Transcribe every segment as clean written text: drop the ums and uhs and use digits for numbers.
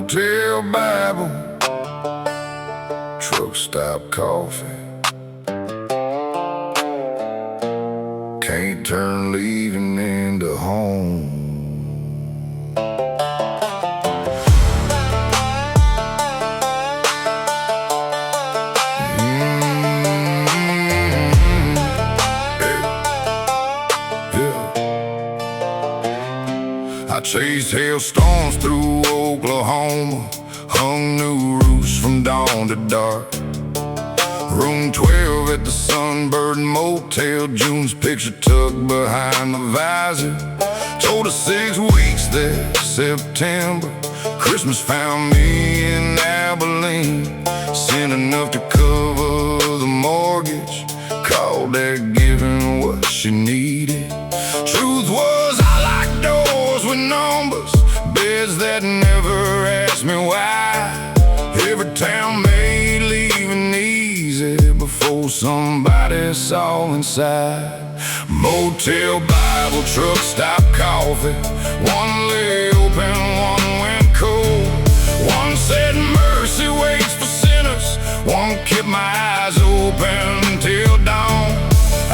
Motel Bible, truck stop coffee. Can't turn leaving into home. I chased hailstorms through Oklahoma, hung new roofs from dawn to dark. Room 12 at the Sunbird Motel, June's picture tucked behind the visor. Told her 6 weeks there, September. Christmas found me in Abilene, sent enough to cover the mortgage. Called that giving what she needed. Truth was, I like doors with numbers, beds that never asked me why. Every town made leaving easy before somebody saw inside. Motel Bible, truck stop coffee. One lay open, one went cold. One said mercy waits for sinners, one kept my eyes open till dawn.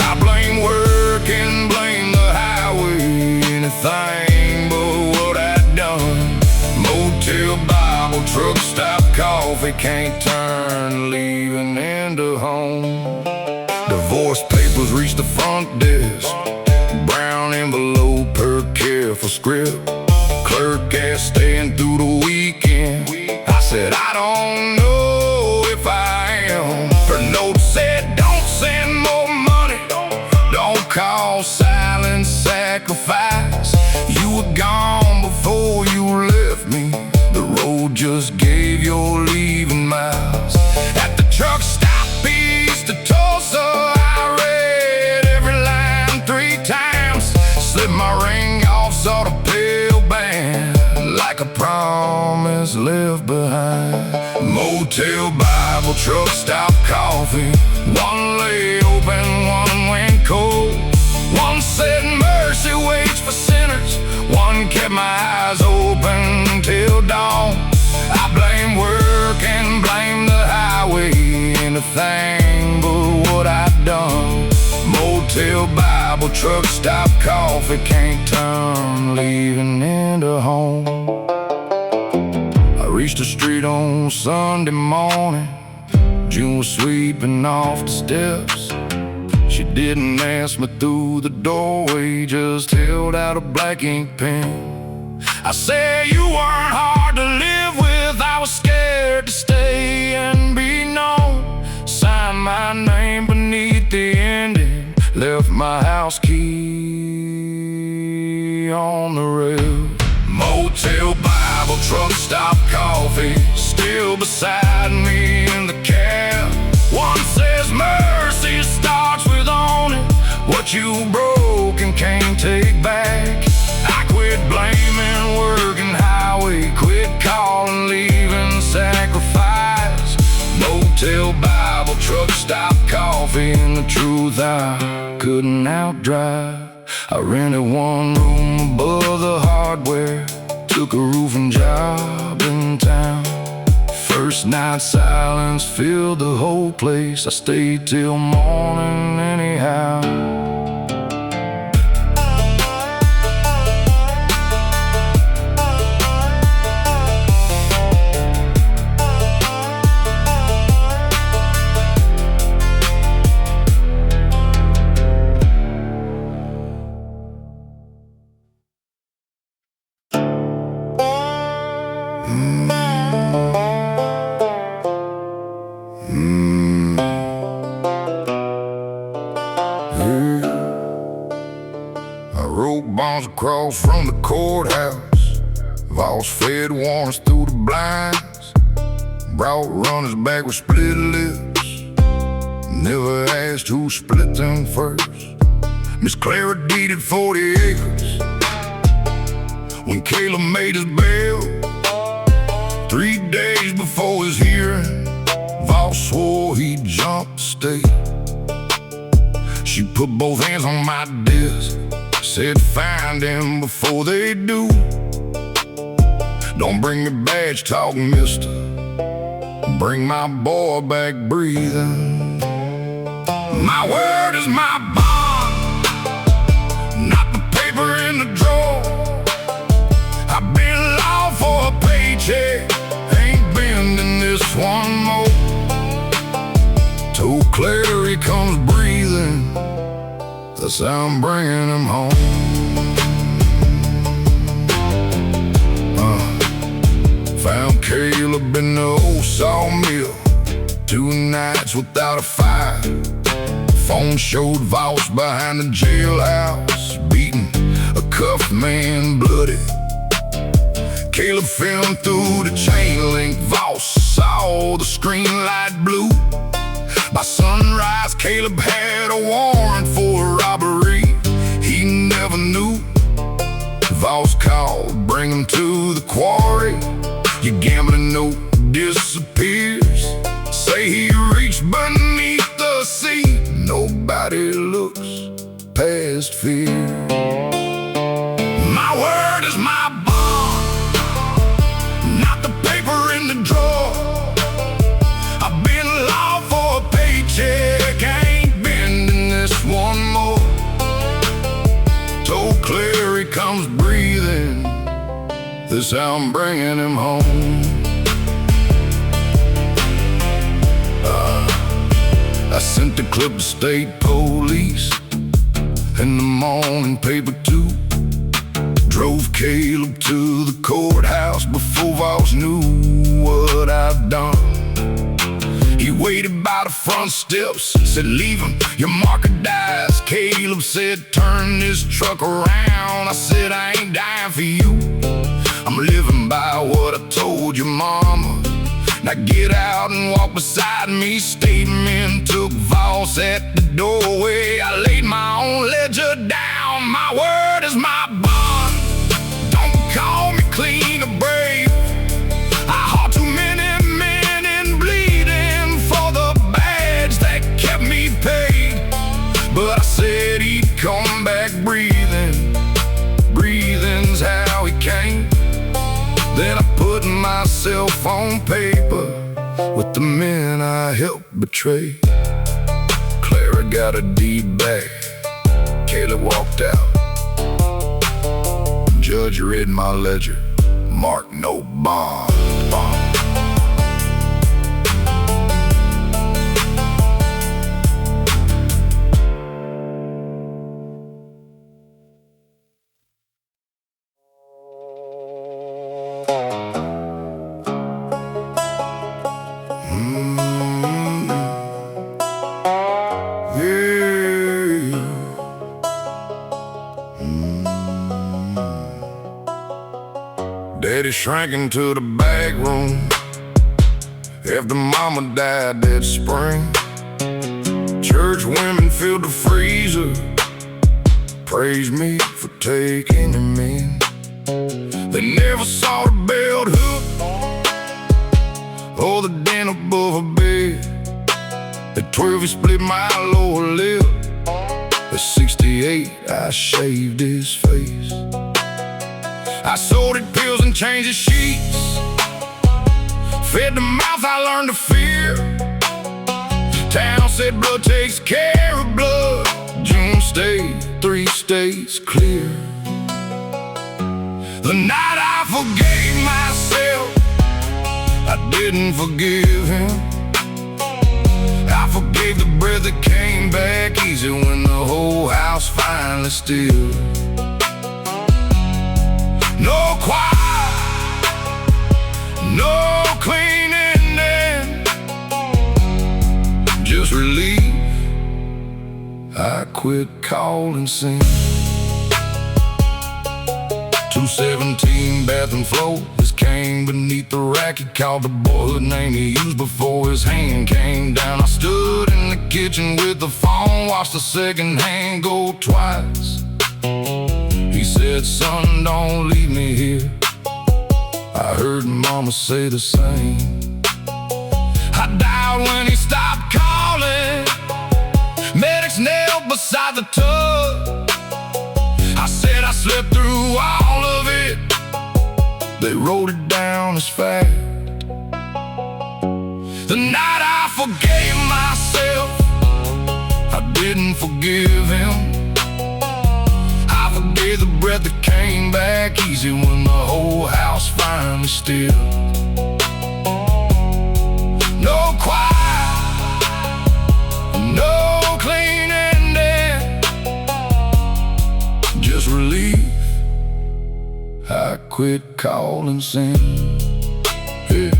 I blame work and blame the highway, anything but what I'd done. Motel Bible, truck stop coffee, can't turn leaving into home. Divorce papers reached the front desk, brown envelope, her careful script. Clerk asked staying through the weekend. I said I don't know if I am. Her note said don't send more money, don't call silent sacrifice. You were gone before you left me, the road just gave your leaving miles. At the truck stop east of Tulsa, I read every line 3 times. Slipped my ring off, saw the pale band, like a promise left behind. Motel Bible, truck stop coffee. One lay open, one went cold. One said mercy waits for sinners, one kept my eyes open till dawn. I blame work and blame the highway, anything but what I'd done. Motel Bible, truck stop coffee, can't turn leaving into home. I reached the street on Sunday morning. June was sweeping off the steps. She didn't ask me through the doorway, just held out a black ink pen. I said you weren't hard to live with, I was scared to stay and be known. Signed my name beneath the ending, left my house key on the rail. Motel Bible, truck stop coffee, still beside me in the cab. One says mercy starts with owning what you broke and can't take back. I quit blaming work and highway, quit calling leaving sacrifice. Motel Bible, truck stop coffee, and the truth I couldn't outdrive. I rented one room above the hardware, took a roofing job in town. First night silence filled the whole place, I stayed till morning anyhow. I wrote bonds across from the courthouse, Voss fed warrants through the blinds, brought runners back with split lips, never asked who split them first. Miss Clara deeded 40 acres when Caleb made his bail. 3 days before his hearing, Voss swore he'd jump the state. She put both hands on my desk, said find him before they do. Don't bring me badge talk, mister. Bring my boy back breathing. My word is my bond, not the paper in the drawer. I've been law for a paycheck, ain't bending this one more. Till Clary comes breathing, that's how I'm bringing him home. Found Caleb in the old sawmill, 2 nights without a fire. Phone showed Voss behind the jailhouse, beating a cuffed man bloody. Caleb filmed through the chain link, Voss saw the screen light blue. By sunrise, Caleb had a warrant for a robbery he never knew. Voss called, bring him to the quarry. Your gambling note disappears. Say he reached beneath the seat. Nobody looks past fear. My word is my bond, not the paper in the drawer. I've been law for a paycheck, ain't bending this one more. Till Clary comes breathing, this how I'm bringing him home. I sent the clip to state police, in the morning paper too. Drove Caleb to the courthouse before Voss knew what I'd done. He waited by the front steps, said leave him, your marker dies. Caleb said turn this truck around. I said I ain't dying for you, I'm living by what I told your mama. Now get out and walk beside me. Statement took Voss at the doorway. I laid my own ledger down. My word is my bond. Don't call me clean or brave. I hauled too many men in bleeding for the badge that kept me paid. But I said he'd come back breathing. Breathing's how he came. Then I put myself on paper with the men I helped betray. Clara got a deed back, Caleb walked out. Judge read my ledger, marked no bond. Daddy shrank into the back room after mama died that spring. Church women filled the freezer, praised me for taking him in. They never saw the belt hook or the dent above her bed. At 12 he split my lower lip. At 68 I shaved his face. I sorted pills and changed his sheets, fed the mouth I learned to fear. Town said blood takes care of blood. June stayed 3 states clear. The night I forgave myself, I didn't forgive him. I forgave the breath that came back easy when the whole house finally stilled. No choir, no cleaning then, just relief. I quit calling sin. 217 bathroom floor, this came beneath the rack. He called the boyhood name he used before his hand came down. I stood in the kitchen with the phone, watched the second hand go twice. He said, son, don't leave me here. I heard mama say the same. I dialed when he stopped calling. Medics knelt beside the tub. I said I slept through all of it, They wrote it down as fact. The night I forgave myself, I didn't forgive him. I forgave the breath that came back easy when the whole house finally stilled. No quiet, no clean ending, just relief. I quit calling sin. Yeah.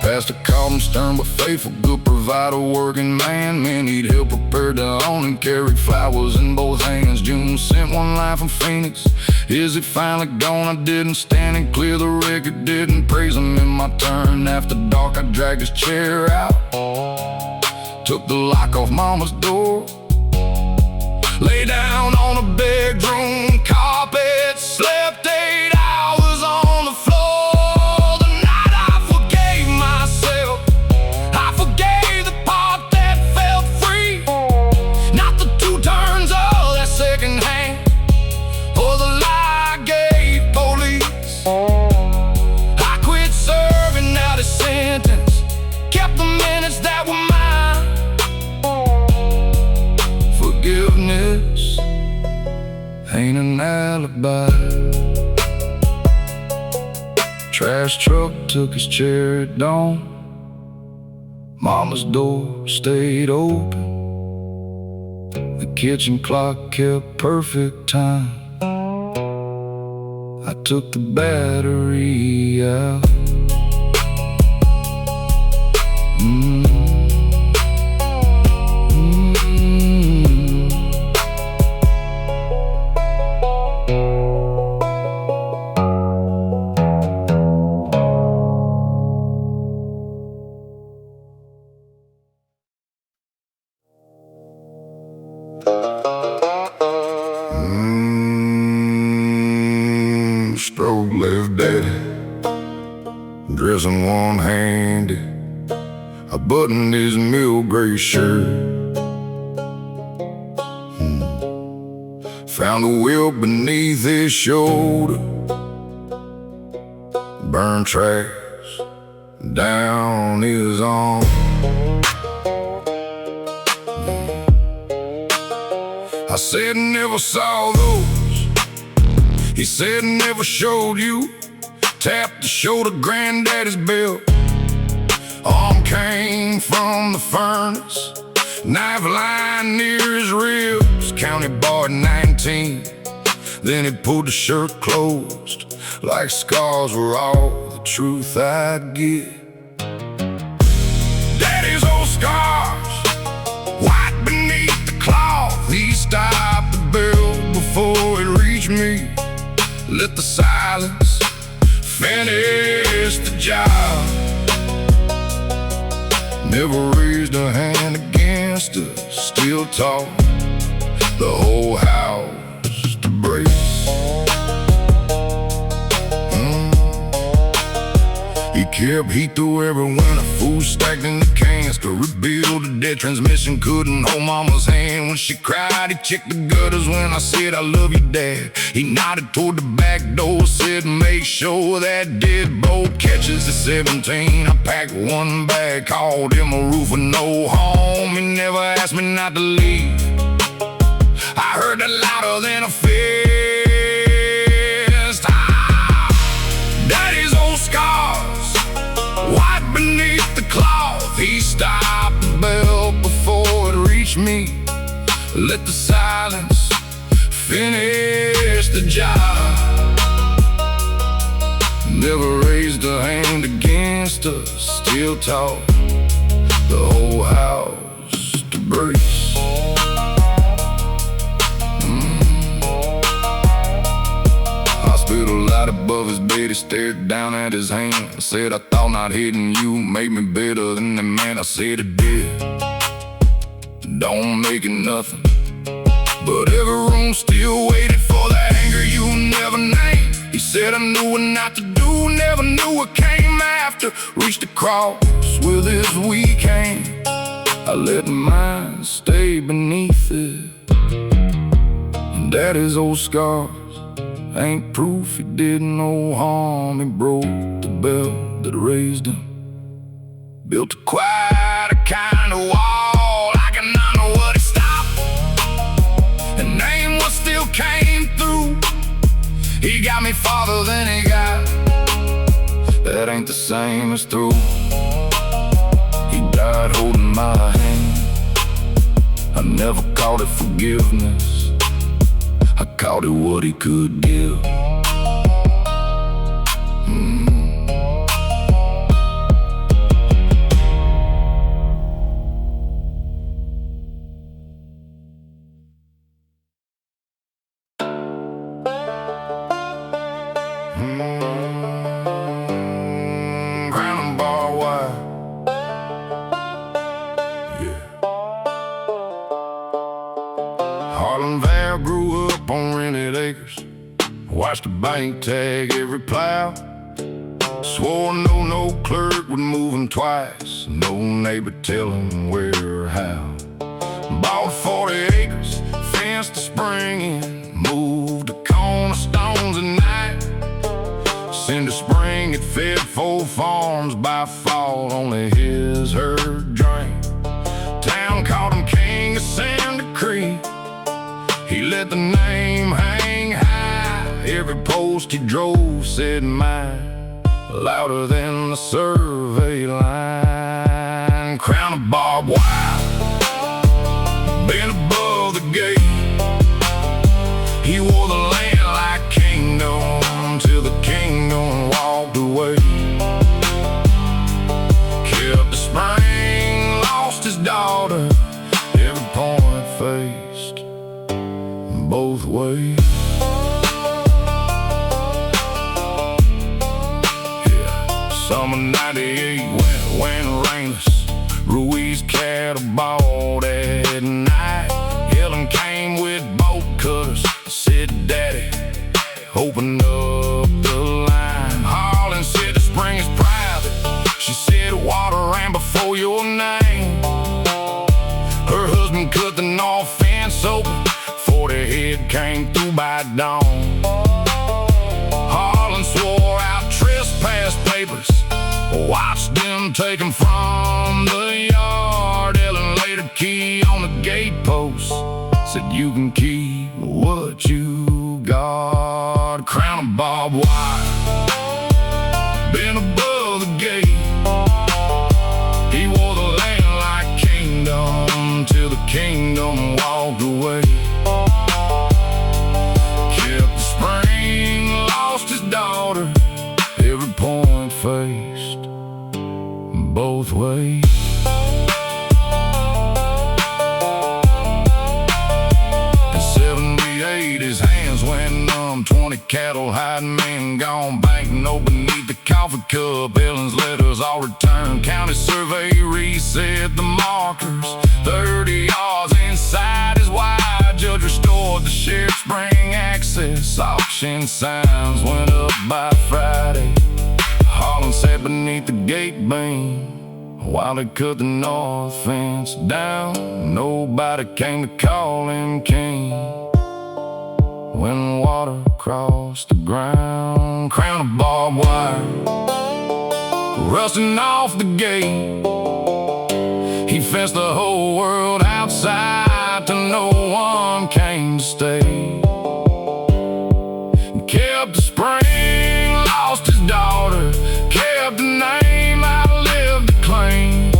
Pastor called him stern but faithful, good provider, working man. Men need help prepared to own and carry flowers in both hands. June sent one line from Phoenix. Is it finally gone? I didn't stand and clear the record, didn't praise him in my turn. After dark I dragged his chair out, took the lock off mama's door, lay down on the bedroom carpet, slept 8 hours on the floor. The night I forgave myself, I forgave the part that felt free, not the 2 turns of that second hand or the lie I gave police. I quit serving out a sentence, kept the minutes that were mine. Forgiveness ain't an alibi. Trash truck took his chair at dawn. Mama's door stayed open. The kitchen clock kept perfect time. I took the battery out. Stroke left daddy, dressing one-handed. I buttoned his mill gray shirt. Found the wheel beneath his shoulder, burned tracks down his arm. I said never saw those. He said never showed you. Tapped the shoulder, granddaddy's belt. Arm came from the furnace, knife lying near his ribs. County bar 19. Then he pulled the shirt closed, like scars were all the truth I'd get. Daddy's old scars, white beneath the cloth. He stopped the bell before it reached me. Let the silence finish the job. Never raised a hand against us, still taught the whole house to brace. He kept heat through every winter, food stacked in the cans to rebuild the dead transmission. Couldn't hold mama's hand when she cried. He checked the gutters when I said I love you, Dad. He nodded toward the back door, said make sure that deadbolt catches. At 17 I packed one bag, called him a roofer, no home. He never asked me not to leave. I heard that louder than a fist. Daddy's old scars, white beneath the cloth. He stopped the bell before it reached me. Let the silence finish the job. Never raised a hand against us, still taught the whole house to brace. Hospital light above his bed, he stared down at his hand. Said I thought not hitting you made me better than the man. I said it did, don't make it nothing. But every room still waited for the anger you never named. He said I knew what not to do, never knew what came after. Reached across with his weak hand, I let mine stay beneath it. And Daddy's old scars ain't proof he did no harm. He broke the belt that raised him, built quite a kind of wall. I cannot know what he stopped, and name what still came through. He got me farther than he got. That ain't the same as through. He died holding my hand. I never called it forgiveness, I called it what he could give. Ground and barbed wire. Yeah. Harlan grew up on rented acres, watched the bank tag every plow. Swore no clerk would move him twice, no neighbor tell him where or how. Bought 40 acres, fenced the spring in, moved the cornerstones at night. Cinder Spring had fed 4 farms by fall, only his herd drank. Town called him King of Cinder Creek. He let the name hang high. Every post he drove said mine, louder than the survey line. Crown of barbed wire, been above the gate. He wore the land like kingdom till the kingdom walked away. Kept the spring, lost his daughter. Every point faced both ways. Yeah. Summer '98 went rainless. Ruiz cattle bought at night. Helen came with boat cutters, said daddy, open up the line. Harlan said the spring is private. She said water ran before your name. Her husband cut the north fence open, 40 head came through by dawn. Harlan swore out trespass papers, watched them take them from the yard. Ellen laid a key on the gate post, said you can keep what you got. Crown of barbed wire, been above the gate. He wore the land like kingdom till the kingdom walked away. Kept the spring, lost his daughter. Every point faced both ways. In '78 his hands went numb, 20 cattle hiding men gone. Bank note beneath the coffee cup, Ellen's letters all returned. County survey reset the markers, 30 yards inside his wide. Judge restored the sheriff's spring access. Auction signs went up by Friday. Harlan sat beneath the gate beam while they cut the north fence down. Nobody came to call him king when water crossed the ground. Crown of barbed wire, rusting off the gate. He fenced the whole world outside till no one came to stay. Kept the spring, lost his daughter. Kept the name, outlived the claim.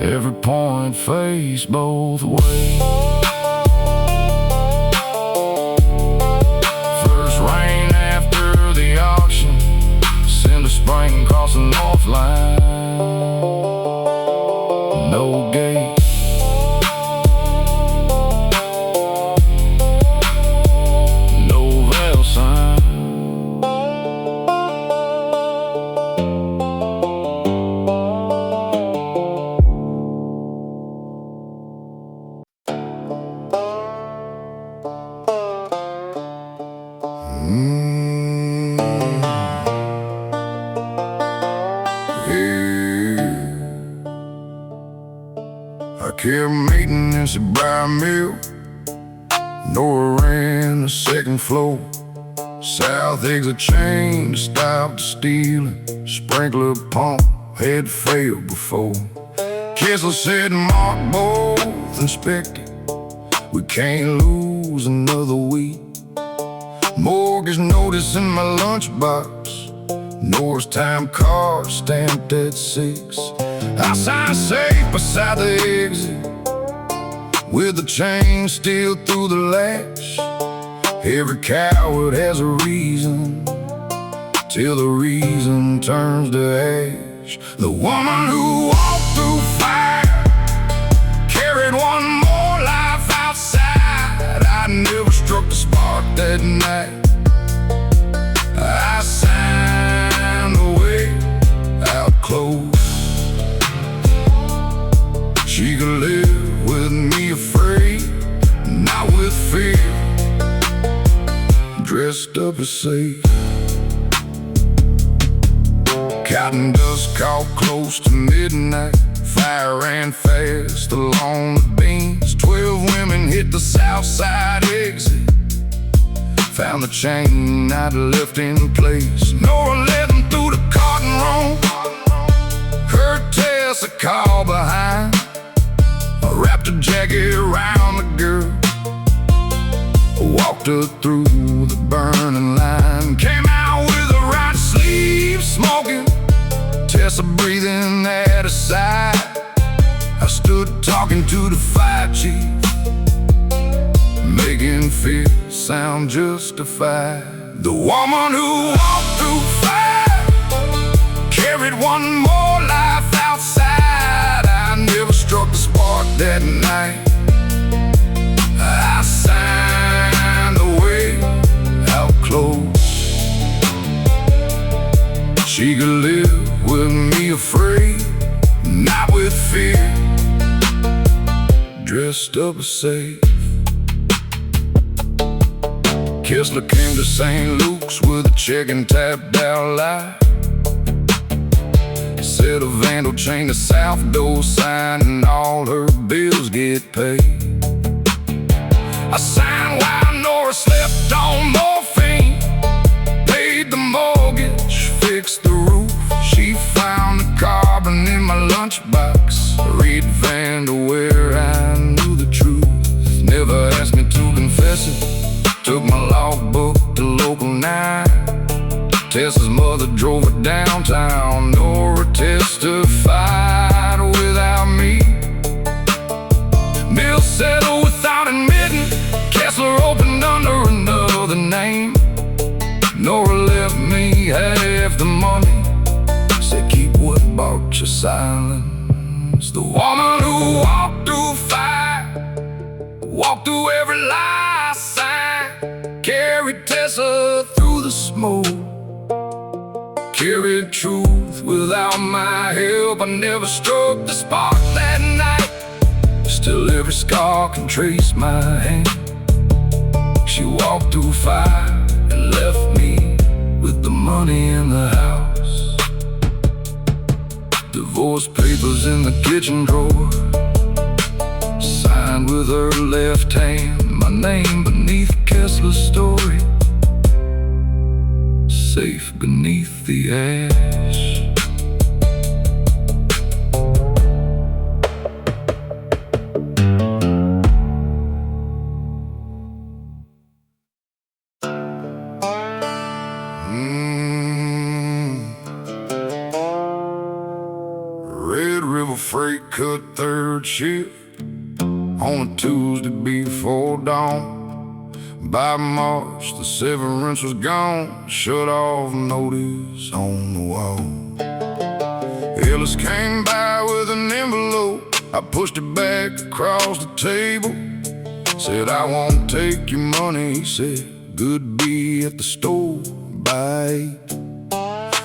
Every point faced both ways. First rain after the auction, Cinder Spring across the north line. No gate, no veil sign. I kept maintenance at Briar Mill. Nora ran the second second floor. South exit chain stopped the stealing. Sprinkler pump had failed before. Kessler said, "Mark, both inspected. We can't lose another week." Mortgage notice in my lunchbox. Norris time card stamped at 6. I signed safe beside the exit, with the chain still through the latch. Every coward has a reason, till the reason turns to ash. The woman who walked through fire carried one more life outside. I never struck the spark that night. I signed away out close. She could live with me afraid, not with fear, dressed up as safe. Cotton dust caught close to midnight. Fire ran fast along the beams. 12 women hit the south side exit. Found the chain I'd left in place. Nora led them through the cotton room. Heard Tess a call behind. I wrapped a jacket around the girl, walked her through the burning line. Came out with her right sleeve smoking, Tessa breathing at her side. I stood talking to the fire chief, making fear sound justified. The woman who walked through fire carried one more life outside. I never struck the spark that night. I signed away out close. She could live with me afraid, not with fear, dressed up as safe. Kessler came to St. Luke's with a check and tapped out live. Said a vandal chained the south door sign and all her bills get paid. I signed while Nora slept on morphine, paid the mortgage, fixed the roof. She found the carbon in my lunchbox. Read vandal where I knew the truth. Never asked me to confess it. Took my logbook to local 9. Tessa's mother drove her downtown. Nora testified without me. Bill settled without admitting. Kessler opened under another name. Nora left me half the money. Said, "Keep what bought your silence." The woman who walked through fire, walked through every lie sign, carried Tessa through the smoke, carried truth without my help. I never struck the spark that night. Still every scar can trace my hand. She walked through fire and left me with the money in the house. Divorce papers in the kitchen drawer, signed with her left hand. My name beneath Kessler's story, safe beneath the ash. Red River Freight cut third shift on a Tuesday before dawn. By March, the severance was gone. Shut off notice on the wall. Ellis came by with an envelope. I pushed it back across the table. Said, "I won't take your money." He said, "Good be at the store by 8.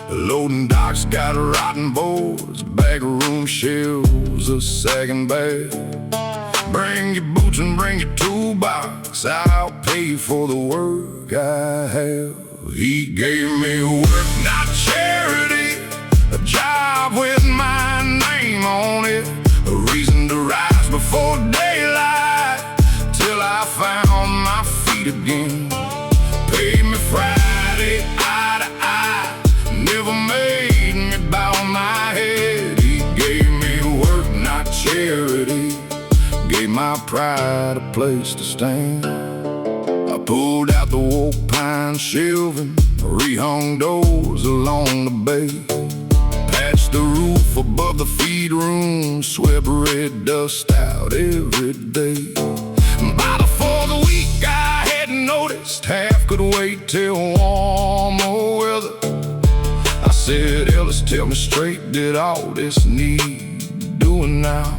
The loading docks got rotten boards, backroom shelves are sagging back. Bring your boots and bring your toolbox, I'll pay for the work I have." He gave me work, not charity, a job with my name on it, a reason to rise before daylight, till I found my feet again. my pride a place to stand. I pulled out the oak pine shelving, rehung doors along the bay, patched the roof above the feed room, swept red dust out every day. By the fourth week I hadn't noticed half could wait till warmer weather. I said, Ellis, tell me straight, did all this need doing now?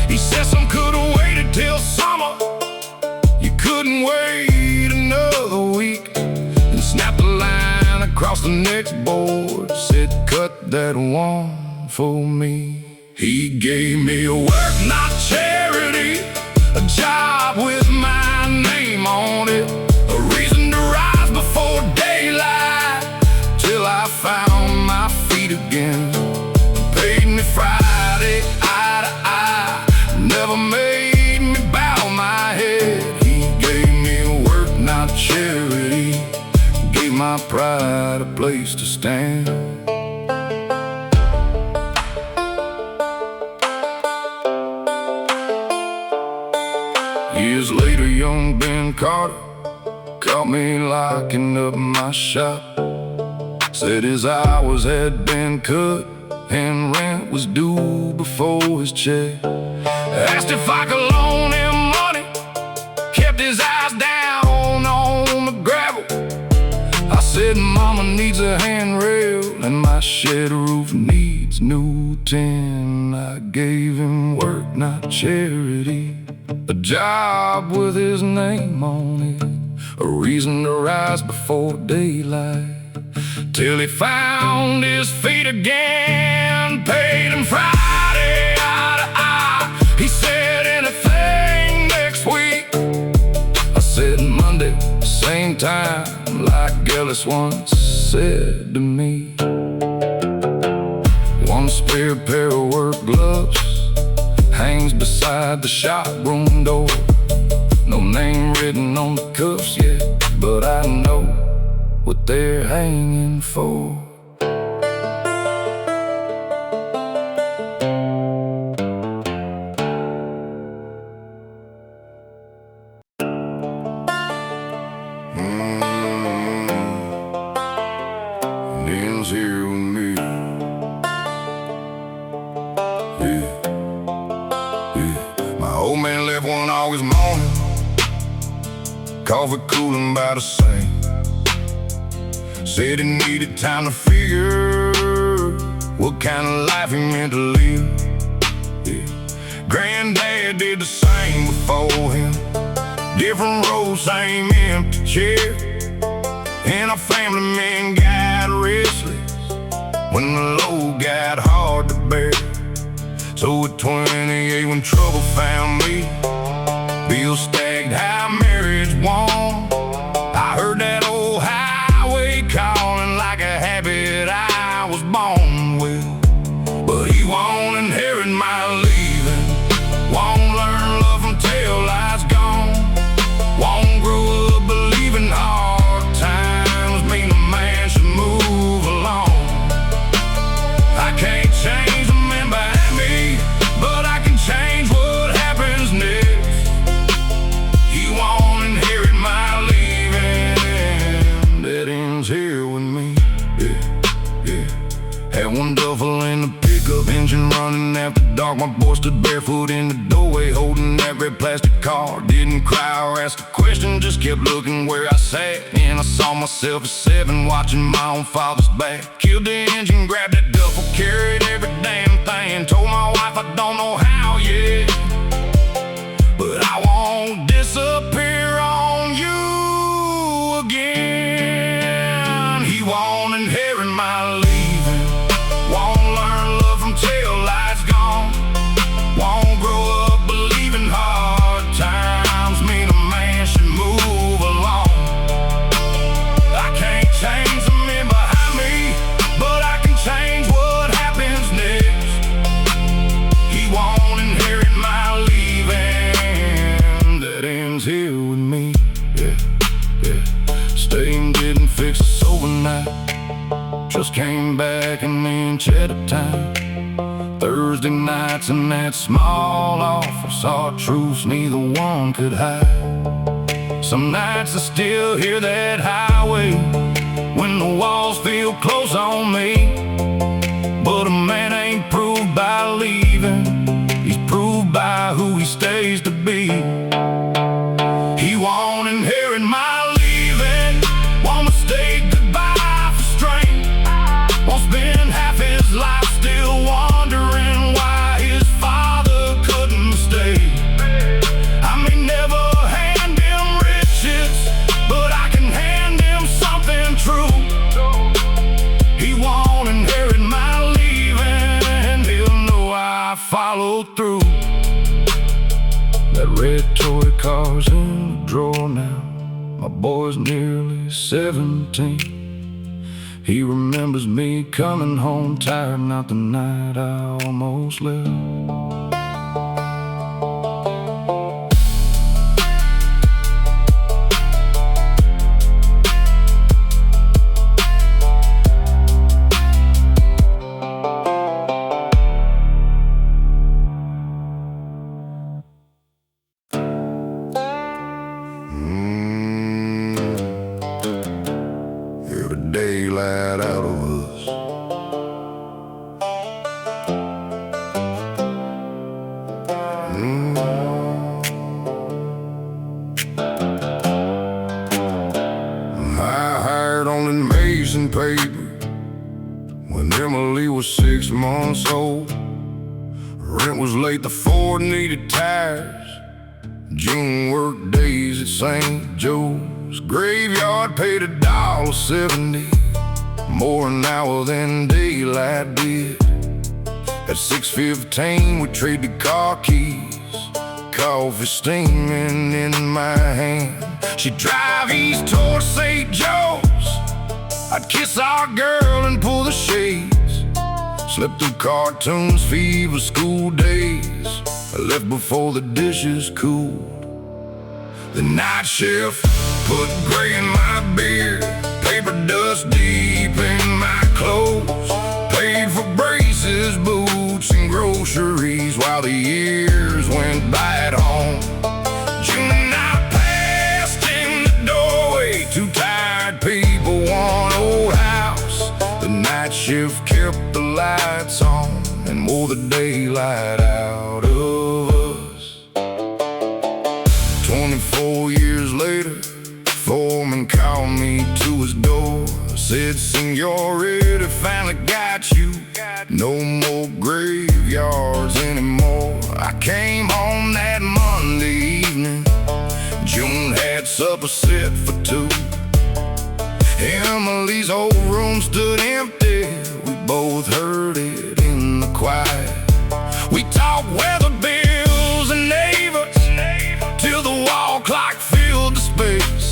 He said some could've waited till summer, you couldn't wait another week. And snapped a line across the next board, said cut that one for me. He gave me a work, not charity, a job with my name on it, a reason to rise before daylight, till I found my feet again. Paid me Friday, eye to eye, never made me bow my head. He gave me work, not charity, gave my pride a place to stand. Years later, young Ben Carter caught me locking up my shop. Said his hours had been cut and rent was due before his check. Asked if I could loan him money, kept his eyes down on the gravel. I said mama needs a handrail and my shed roof needs new tin. I gave him work, not charity, a job with his name on it, a reason to rise before daylight, till he found his feet again. Paid him Friday, eye to eye. He said anything next week. I said Monday, same time, like Ellis once said to me. One spare pair of work gloves hangs beside the shop room door. No name written on the cuffs yet, but I know what they're hanging for. It ends here with me. My old man left one August morning, coffee cooling by the sink. Said he needed time to figure what kind of life he meant to live. Granddad did the same before him, different roles, same empty chair. And our family men got restless when the load got hard to bear. So at 28, when trouble found me, bills stacked, high marriage won, I heard that old highway calling like a habit I was born with. But he won't inherit my leaving, won't learn love from till life's gone, won't grow up believing hard times mean a man should move along. I can't change the man behind me, but I can change what happens next. He won't inherit my leaving, that ends here with me. Had one duffel in the pickup, engine running after dark. My boy stood barefoot in the doorway, holding that red plastic car. Didn't cry or ask a question, just kept looking where I sat. And I saw myself at 7, watching my own father's back. Killed the engine, grabbed that duffel, carried every damn thing. Told my wife I don't know how yet, but I won't disappear on you again. He won't inherit my leaving, won't learn love from till life's gone, won't grow up believing hard times mean a man should move along. I can't change the men behind me, but I can change what happens next. He won't inherit my leaving, that ends here with me. Staying didn't fix us overnight, just came back and me and Cheddar time. Third Thursday nights in that small office, saw truths neither one could hide. Some nights I still hear that highway when the walls feel close on me. But a man ain't proved by leaving, he's proved by who he stays to be. He won't inherit my leaving, won't mistake goodbye for strength, won't spend half his life still wondering why his father couldn't stay. I may never hand him riches, but I can hand him something true. He won't inherit my leaving, he'll know I followed through. That red toy car's in the drawer now, my boy's nearly 17. He remembers me coming home tired, not the night I almost left. Every daylight out of us, I hired on the Mason paper when Emily was 6 months old. Rent was late, the Ford needed tires. June work days at St. Joe's graveyard paid $1.70, more an hour than daylight did. At 6:15 we traded car keys, coffee steaming in my hand. She'd drive east towards St. Joe's, I'd kiss our girl and pull the shades. Slept through cartoons, fever, school days. I left before the dishes cooled. The night shift put gray in my beard, paper dust deep in my clothes. Paid for braces, boots, and groceries while the years went by at home. June and I passed in the doorway, two tired people, one old house. The night shift kept the lights on and wore the daylight out of us. 24 years later, foreman called me to his door, said, "Senorita, finally got you. No more graveyards anymore." I came home that Monday evening. June had supper set for two. Emily's old room stood empty, we both heard it in the quiet. We talked weather bills and neighbors till the wall clock filled the space.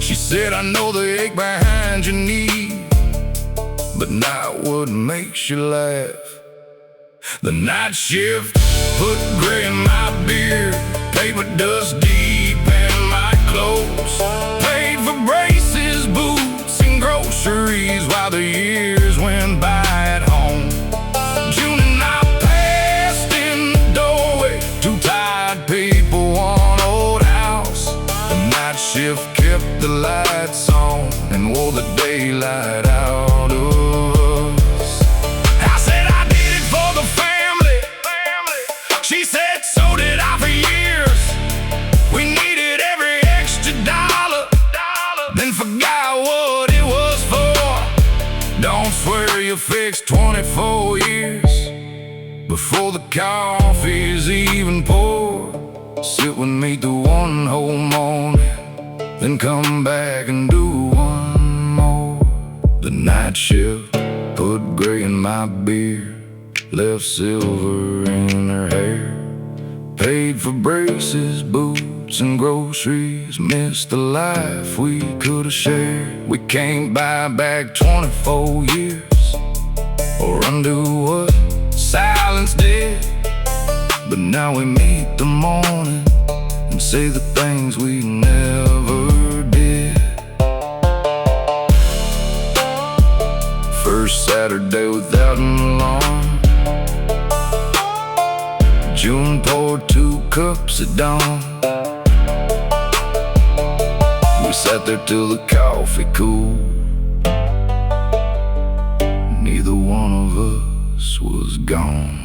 She said, "I know the ache behind your knee, but not what makes you laugh." The night shift put gray in my beard, paper dust deep in my clothes. Paid for braces, boots, and groceries while the years went by at home. June and I passed in the doorway, two tired people, one old house. The night shift kept the lights on and wore the daylight out of us. I said I did it for the family. She said so did I for years. We needed every extra dollar, then forgot what it was for. Don't swear you fixed 24 years before the coffee's even poured. Sit with me through one whole morning, then come back and do one more. The night shift put gray in my beard, left silver in her hair. Paid for braces, boots, and groceries. Missed the life we could have shared. We can't buy back 24 years or undo what silence did. But now we meet the morning and say the things we never did. First Saturday without an alarm, June poured 2 cups at dawn. We sat there till the coffee cooled. Neither one of us was gone.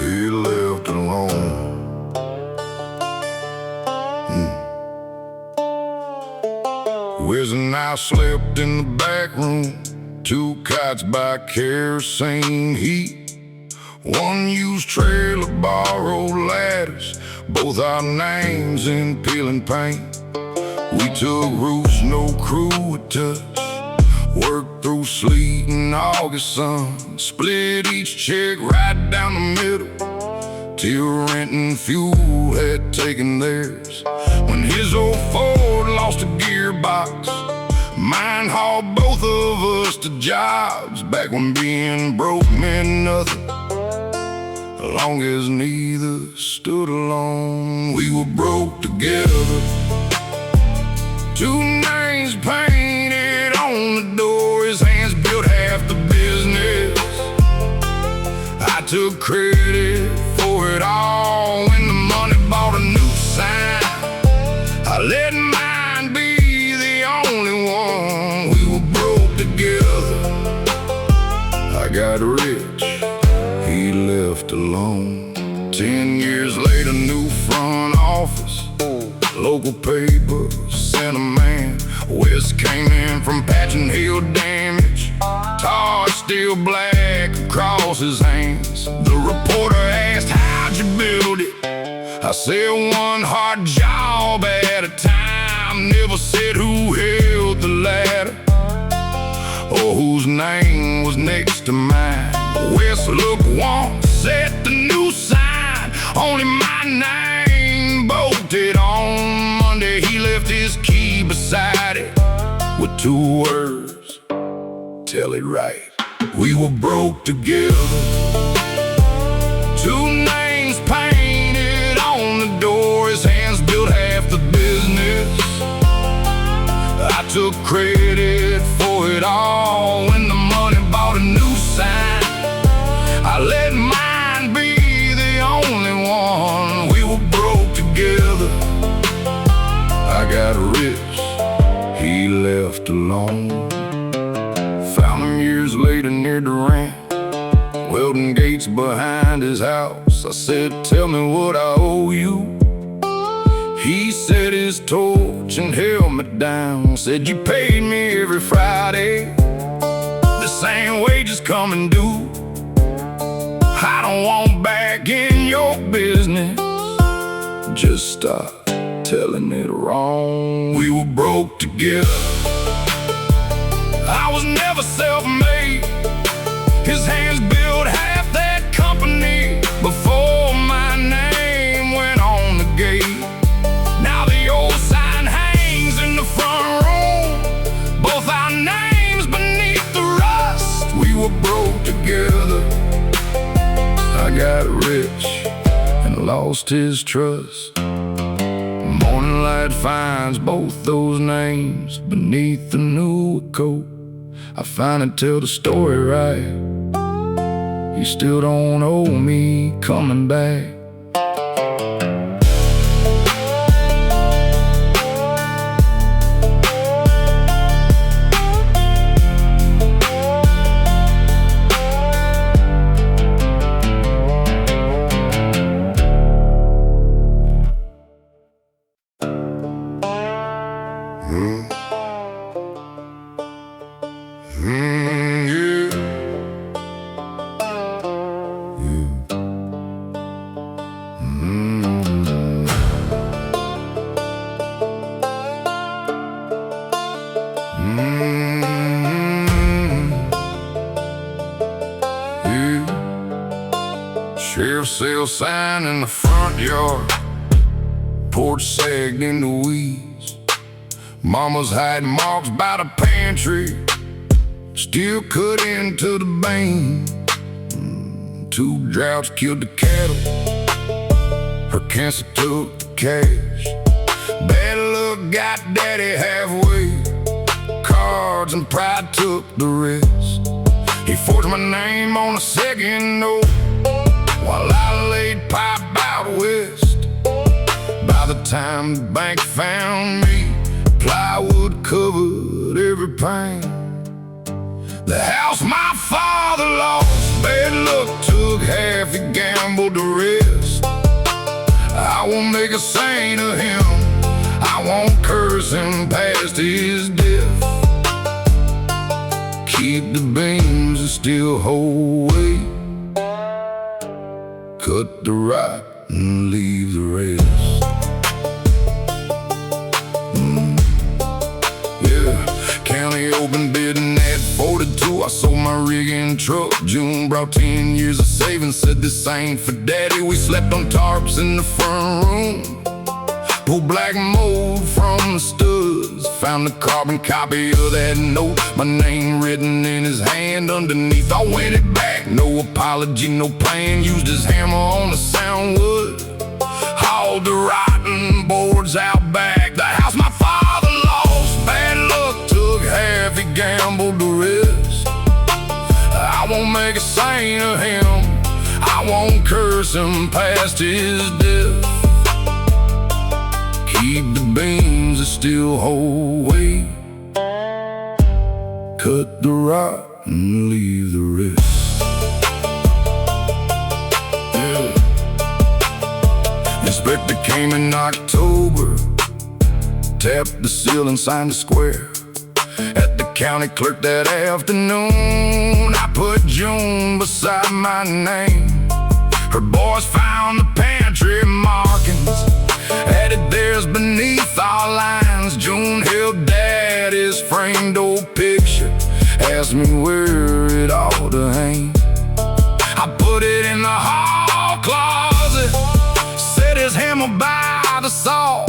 He left alone. Wiz and I slept in the back room, 2 cots by kerosene heat. One used trailer, borrowed ladders, both our names in peeling paint. We took roofs no crew would touch, worked through sleet and August sun, split each check right down the middle, till rent and fuel had taken theirs. When his old Ford lost a gearbox, mine hauled both of us to jobs. Back when being broke meant nothing, as long as neither stood alone. We were broke together, 2 names painted on the door. His hands built half the business. I took credit for it all. When the money bought a new sign, I let mine be the only one. We were broke together. I got rich, he left alone. 10 years later, new front office, local paper sent a man. West came in from patching hill damage, tar still black across his hands. The reporter asked, how'd you build it? I said, 1 hard job at a time. Never said who held the ladder or whose name was next to mine. West looked once, set the new sign, only my name bolted on Monday. He left his key beside it with 2 words, tell it right. We were broke together, 2 names painted on the door. His hands built half the business. I took credit for it all. When the money bought a new sign, I let mine be the only one. We were broke together. I got rich, he left alone. Found him years later near the ramp, welding gates behind his house. I said, tell me what I owe you. He set his torch and held me down, said, you paid me every Friday, the same wages coming due. I don't want back in your business, just stop telling it wrong. We were broke together. I was never self-made. His hands built half that company before my name went on the gate. Now the old sign hangs in the front room, both our names beneath the rust. We were broke together. I got rich and lost his trust. Morning light finds both those names beneath the new coat. I finally tell the story right. You still don't owe me coming back. Sheriff's sale sign in the front yard, porch sagged in the weeds. Mama's hiding marks by the pantry, still cut into the beam. 2 droughts killed the cattle. Her cancer took the cash. Bad luck got daddy halfway. Cards and pride took the rest. He forged my name on a second note while I laid pipe out west. By the time the bank found me, plywood covered every pane. The house my father lost, bad luck took half, he gambled the rest. I won't make a saint of him, I won't curse him past his death. Keep the beams and still hold weight. Cut the right and leave the rest. County open bidding at 42. I sold my rig and truck. June brought 10 years of savings. Said this ain't for daddy. We slept on tarps in the front room. Pulled black mold from the studs. Found the carbon copy of that note, my name written in his hand underneath. I went it back, no apology, no plan. Used his hammer on the soundwood. Hauled the rotten boards out back. The house my father lost, bad luck took half, he gambled the rest. I won't make a saint of him, I won't curse him past his death. Keep the beams that still hold weight. Cut the rock and leave the rest. Yeah. Inspector came in October, tapped the seal and signed the square. At the county clerk that afternoon, I put June beside my name. Her boys found the pantry markings, added theirs beneath our lines. June held daddy's framed old picture, asked me where it ought to hang. I put it in the hall closet, set his hammer by the saw.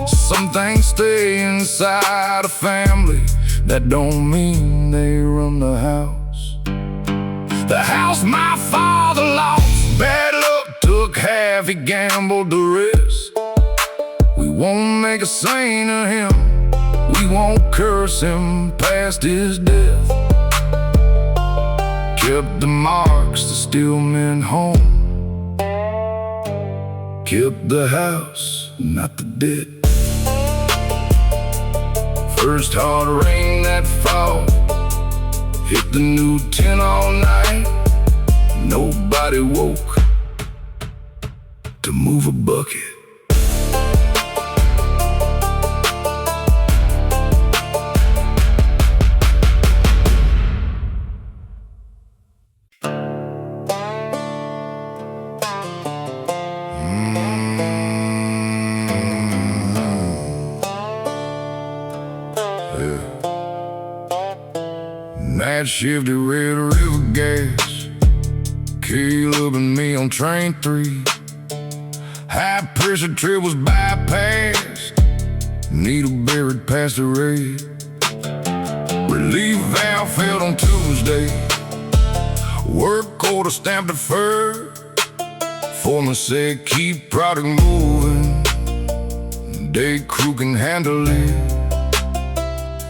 Some things stay inside a family, that don't mean they run the house. The house my father lost, bad luck took half, he gambled the rest. We won't make a saint of him, we won't curse him past his death. Kept the marks that still meant home. Kept the house, not the debt. First hard rain that fall hit the new 10 all night. Nobody woke to move a bucket. Night shift at Red River Gas, Caleb and me on train 3. High pressure trip was bypassed, needle buried past the red. Relief valve failed on Tuesday, work order stamped deferred. Foreman said keep product moving, day crew can handle it.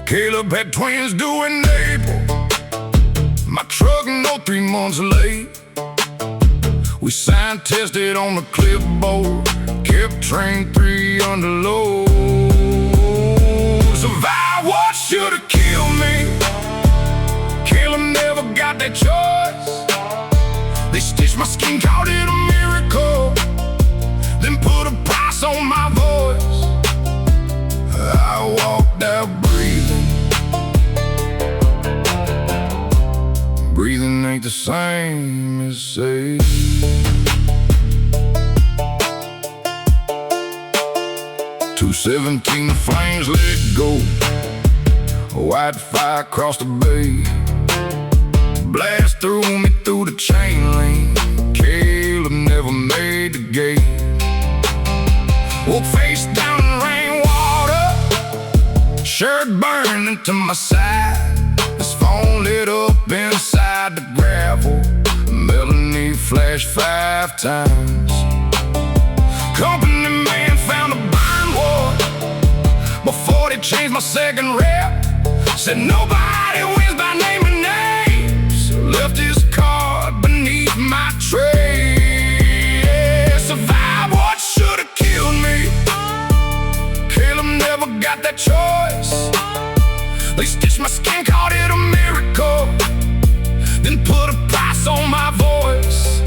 Caleb had twins due in April, my truck no 3 months late. We signed tested on the clipboard, kept train 3 under load. Survived what should've killed me, Caleb never got that choice. They stitched my skin, called it a miracle, then put a price on my voice. I walked out breathing. Breathing ain't the same as say. 217 the flames let go, white fire across the bay. Blast through me through the chain link, Caleb never made the gate. Woke face down in rainwater, shirt burned into my side. His phone lit up inside the gravel, Melanie me flash 5 times. Company man found a burn ward before they changed my second rep. Said nobody wins by naming names. Left his card beneath my tray. Survive what should've killed me. Caleb never got that choice. They stitched my skin, called it a miracle, then put a price on my voice.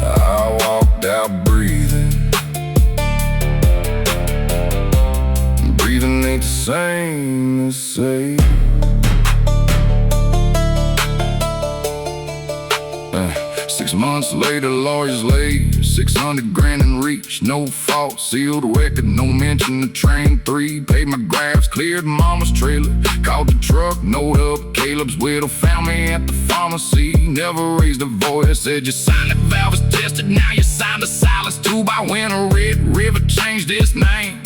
I walked out breathing. Breathing ain't the same as say. 6 months later, lawyers laid 600 grand in reach. No fault, sealed record, no mention of train 3. Paid my grabs, cleared mama's trailer. Called the truck, note up. Caleb's widow found me at the pharmacy. Never raised a voice, said your silent valve is tested. Now you signed a silence too by when a Red River changed its name.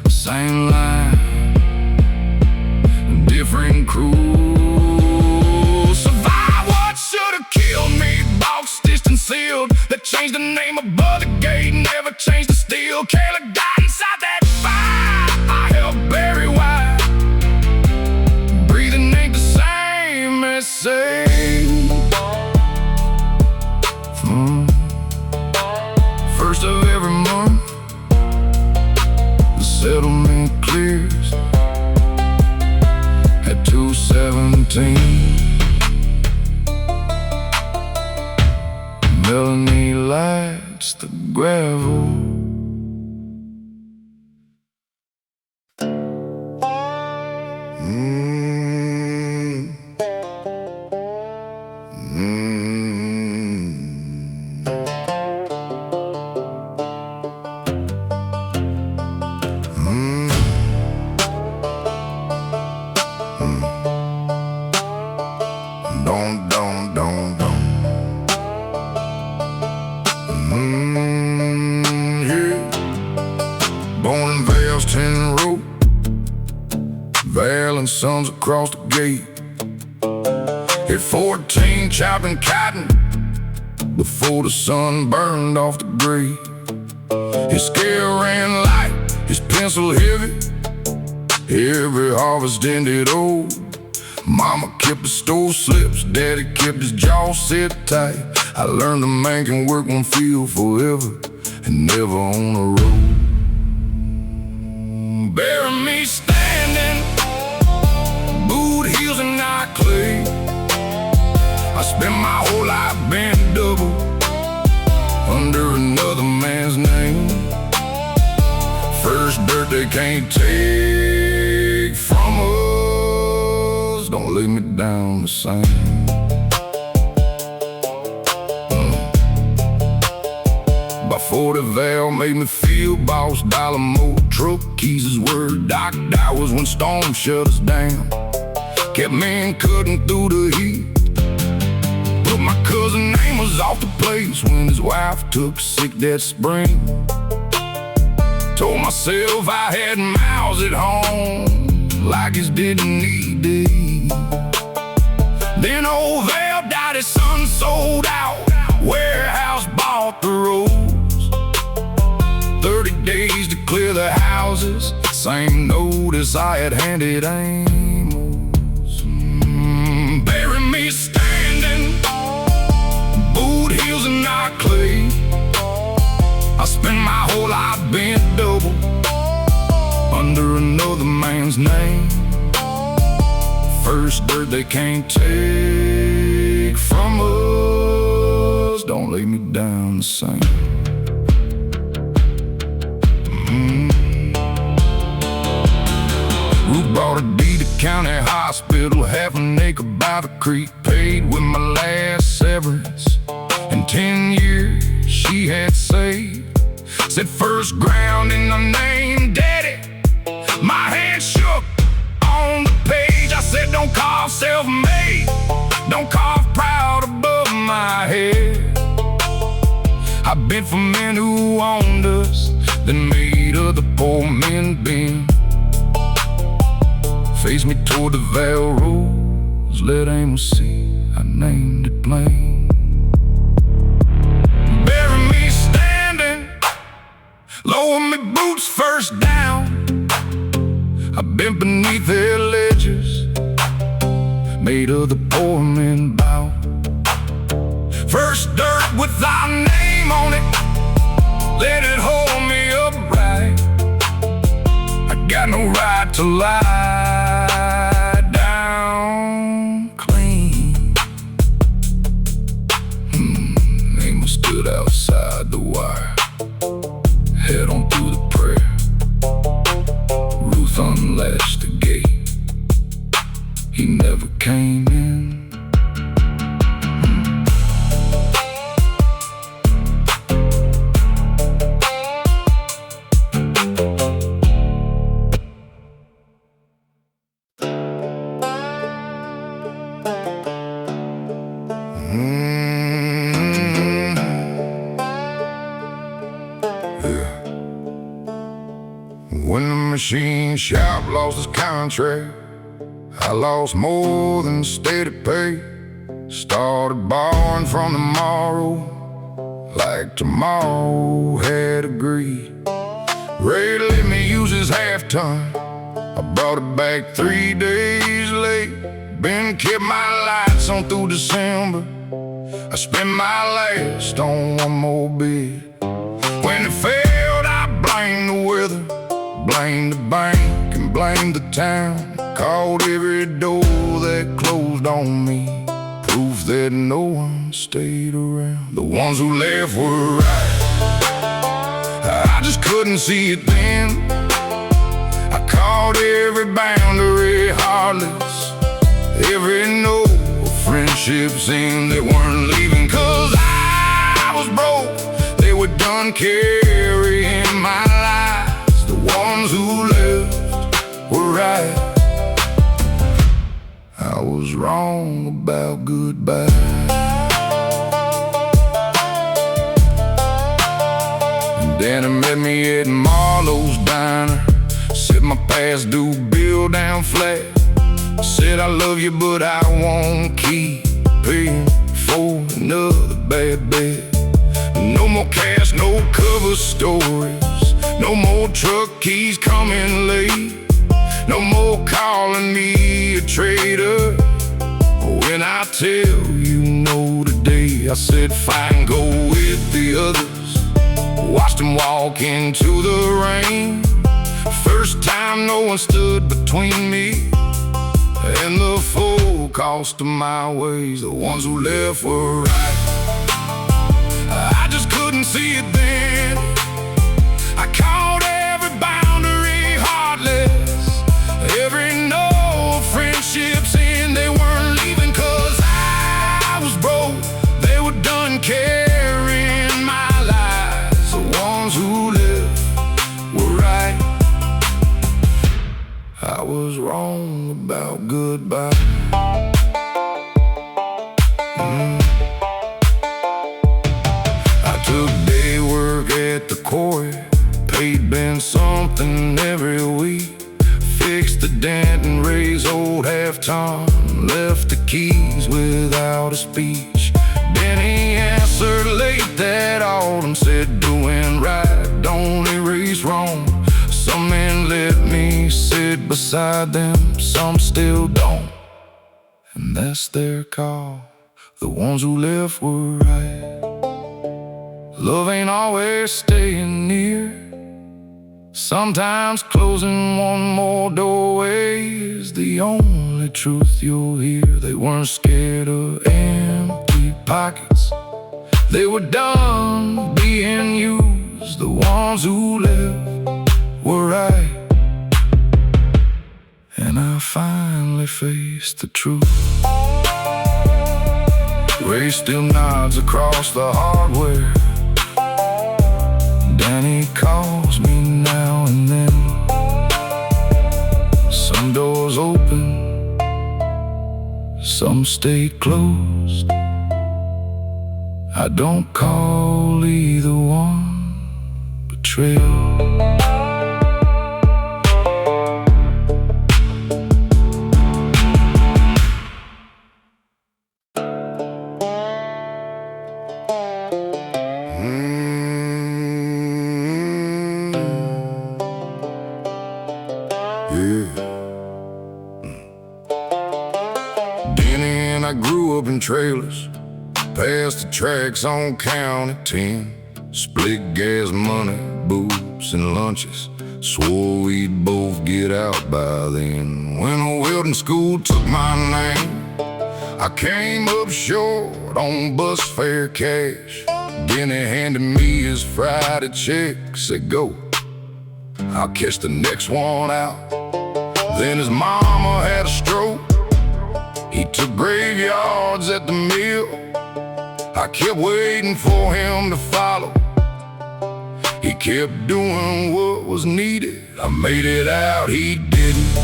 Same line, different crew. Survive what should've killed me. Box stitched and sealed. That changed the name above the gate, never changed the steel. Caleb died inside that fire I helped bury wide. Breathing ain't the same as say. First of every month, the settlement clears at 217. Melanie lights the gravel. Born in Vale's 10 Road, Val and Sons across the gate. At 14, chopping cotton before the sun burned off the grave. His scale ran light, his pencil heavy. Every harvest ended old. Mama kept the stove slips, Daddy kept his jaw set tight. I learned a man can work one field forever and never on the road. Bury me standing, boot heels and not clay. I spent my whole life bent double under another man's name. First dirt they can't take from us, don't lay me down the same. By 40 Val made me feel boss, dollar more. Truck keys is word, docked hours when storm shut us down. Kept men cutting through the heat. But my cousin name was off the place when his wife took sick that spring. Told myself I had mouths at home, like his didn't need to eat. Then old Val died, his son sold out, warehouse bought the roads. 30 days to clear the houses, same notice I had handed Amos. Bury me standing, boot heels and not clay. I spent my whole life bent double under another man's name. First dirt they can't take from us, don't lay me down the same. Ruth bought a deed to county hospital, half an acre by the creek. Paid with my last severance, and 10 years she had saved. Said first ground in the name, Daddy. My hand shook on the page. I said don't call self-made, don't carve proud above my head. I bent for men who owned us, then made other poor men bend. Faced me toward the Val Roads, let Amos see I named it plain. Lower me boots first down. I've been beneath their ledges, made of the poor men bow. First dirt with our name on it, let it hold me upright. I got no right to lie down clean. Name stood outside the wire, head on through the prayer. Ruth unlatched the gate, he never came in. When the machine shop lost its contract, I lost more than steady pay. Started borrowing from tomorrow, like tomorrow had agreed. Ray let me use his half-ton, I brought it back 3 days late. Ben kept my lights on through December, I spent my last on one more bid. When it failed, I blamed the weather, blamed the bank and blamed the town. Called every door that closed on me, proof that no one stayed around. The ones who left were right, I just couldn't see it then. I called every boundary heartless, every note of friendship seemed they weren't leaving. Cause I was broke, they were done carrying my lies. The ones who left were right, I was wrong about goodbye. And Danny met me at Marlowe's diner, set my past due bill down flat. Said I love you but I won't keep paying for another bad bet. No more cash, no cover stories, no more truck keys coming late, no more calling me a traitor. When I tell you no today, I said fine, go with the others. Watched them walk into the rain. First time no one stood between me and the full cost of my ways. The ones who left were right, I just couldn't see it then. I called every boundary heartless, every no friendships in, they weren't leaving. Cause I was broke, they were done carrying my lies. The ones who left were right, I was wrong about goodbye. I took day work at the quarry, paid Ben something every week. Fixed the dent and Ray's old half-ton, left the keys without a speech. Then he answered late that autumn, said doing right don't erase wrong. Some men let me sit beside them, some still don't, and that's their call. The ones who left were right. Love ain't always staying near, sometimes closing one more doorway is the only truth you'll hear. They weren't scared of empty pockets, they were done being used. The ones who left were right, and I finally faced the truth. Ray still nods across the hardware, Danny calls me now and then. Some doors open, some stay closed. I don't call either one betrayal. trailers, past the tracks on County 10. Split gas money, booze and lunches. Swore we'd both get out by then. When a welding school took my name, I came up short on bus fare cash. Denny handed me his Friday check, said go, I'll catch the next one out. Then his mama had a stroke. He took graveyards at the mill. I kept waiting for him to follow. He kept doing what was needed. I made it out, he didn't.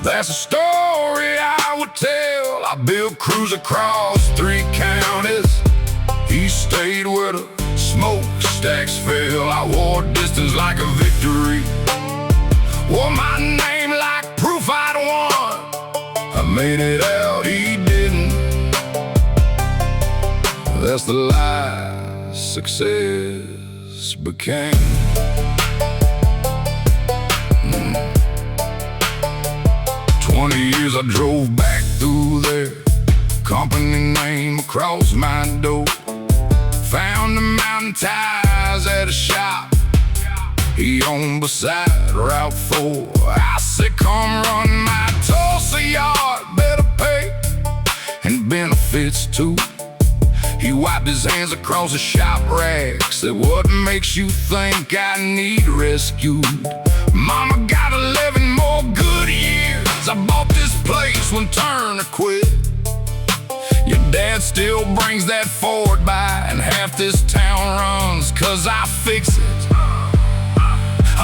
That's a story I would tell. I built crews across 3 counties. He stayed where the smokestacks fell. I wore distance like a victory. Wore my name like proof I'd won. I made it out, he didn't. That's the lie success became. 20 years I drove back through there, company name across my door. Found the mountain ties at a shop he owned beside Route 4. I said, come run my Tulsa yard, better pay and benefits too. He wiped his hands across the shop rack, said, what makes you think I need rescued? Mama got 11 more good years. I bought this place when Turner quit. Your dad still brings that Ford by, and half this town runs 'cause I fix it.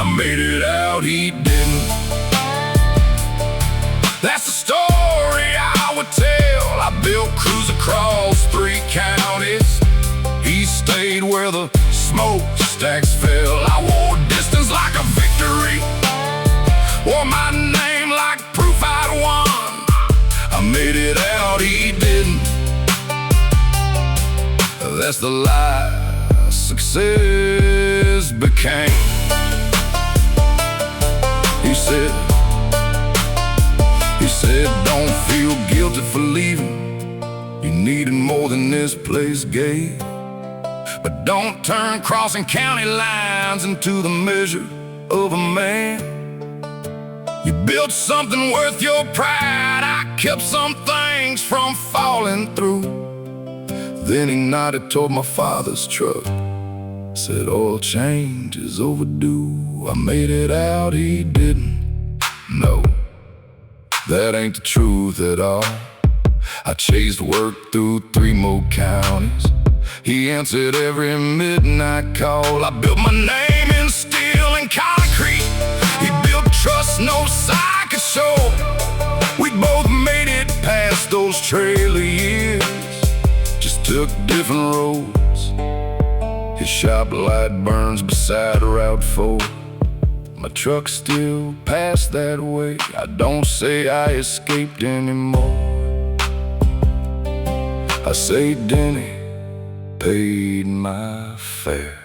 I made it out, he didn't. That's the story I would tell. I built crews across 3 counties. He stayed where the smokestacks fell. I wore distance like a victory. Wore my name like proof I'd won. I made it out, he didn't. That's the lie success became. He said, don't feel guilty for leaving. You needed more than this place gave. But don't turn crossing county lines into the measure of a man. You built something worth your pride. I kept some things from falling through. Then he nodded toward my father's truck, said oil change is overdue. I made it out, he didn't. No, that ain't the truth at all. I chased work through 3 more counties. He answered every midnight call. I built my name in steel and concrete. He built trust no side could show. We both made it past those trailer years, just took different roads. His shop light burns beside Route 4. My truck still passed that way. I don't say I escaped anymore. I say Denny paid my fare.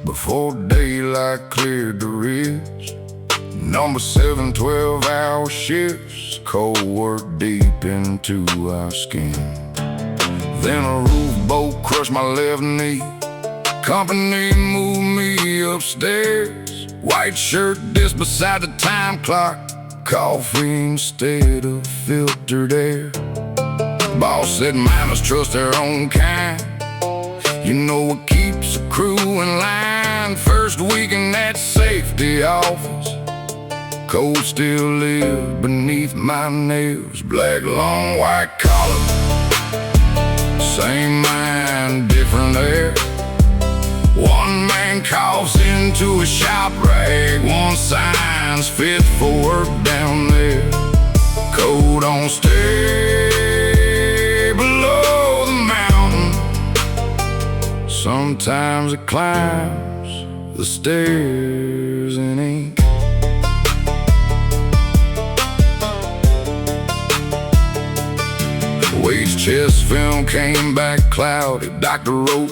Before daylight cleared the ridge, number 7 12-hour shifts, cold work deep into our skin. Then a roof bolt crushed my left knee. Company moved me upstairs. White shirt disc beside the time clock, coffee instead of filtered air. Boss said miners trust their own kind. You know what keeps a crew in line. First week in that safety office, cold still lived beneath my nails. Black long white collar, same mind, different air. One man coughs into a shop rag. One sign's fit for work down there. Cold don't stay below the mountain. Sometimes it climbs the stairs in ink. Wade's chest film came back cloudy. Doctor wrote,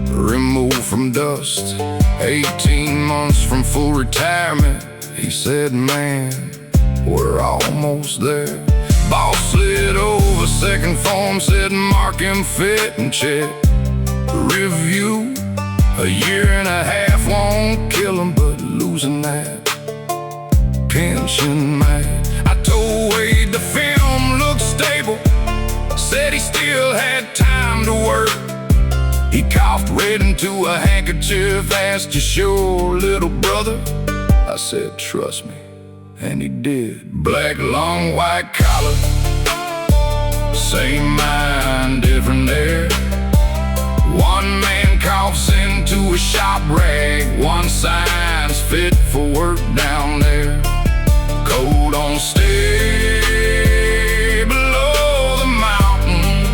removed from dust. 18 months from full retirement. He said, man, we're almost there. Boss slid over, second form said, mark him fit and check. Review, a year and a half won't kill him, but losing that pension might. I told Wade the film looked stable, said he still had time to work. He coughed red into a handkerchief, asked, you sure, little brother? I said, trust me, and he did. Black, long, white collar, same mind, different air. One man coughs into a shop rag, one sign's fit for work down there. Cold don't stay below the mountain.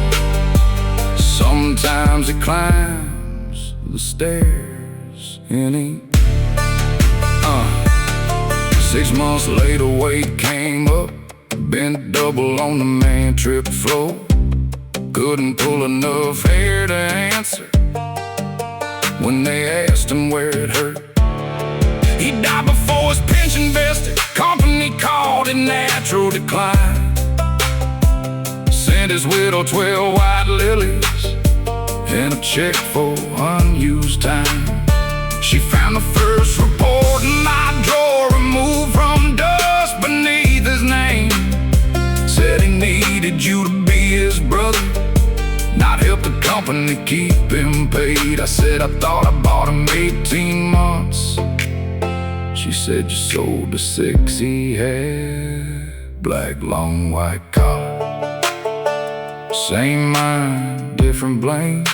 Sometimes it climbs the stairs in ink. 6 months later, Wade came up, bent double on the man trip floor. Couldn't pull enough hair to answer when they asked him where it hurt. He died before his pension vested. Company called it natural decline. Sent his widow 12 white lilies and a check for unused time. She found the first report in my drawer, removed from dust beneath his name. Said he needed you to be his brother, not help the company keep him paid. I said, I thought I bought him 18 months. She said, you sold the 6 he had. Black, long, white collar, same mind, different blame.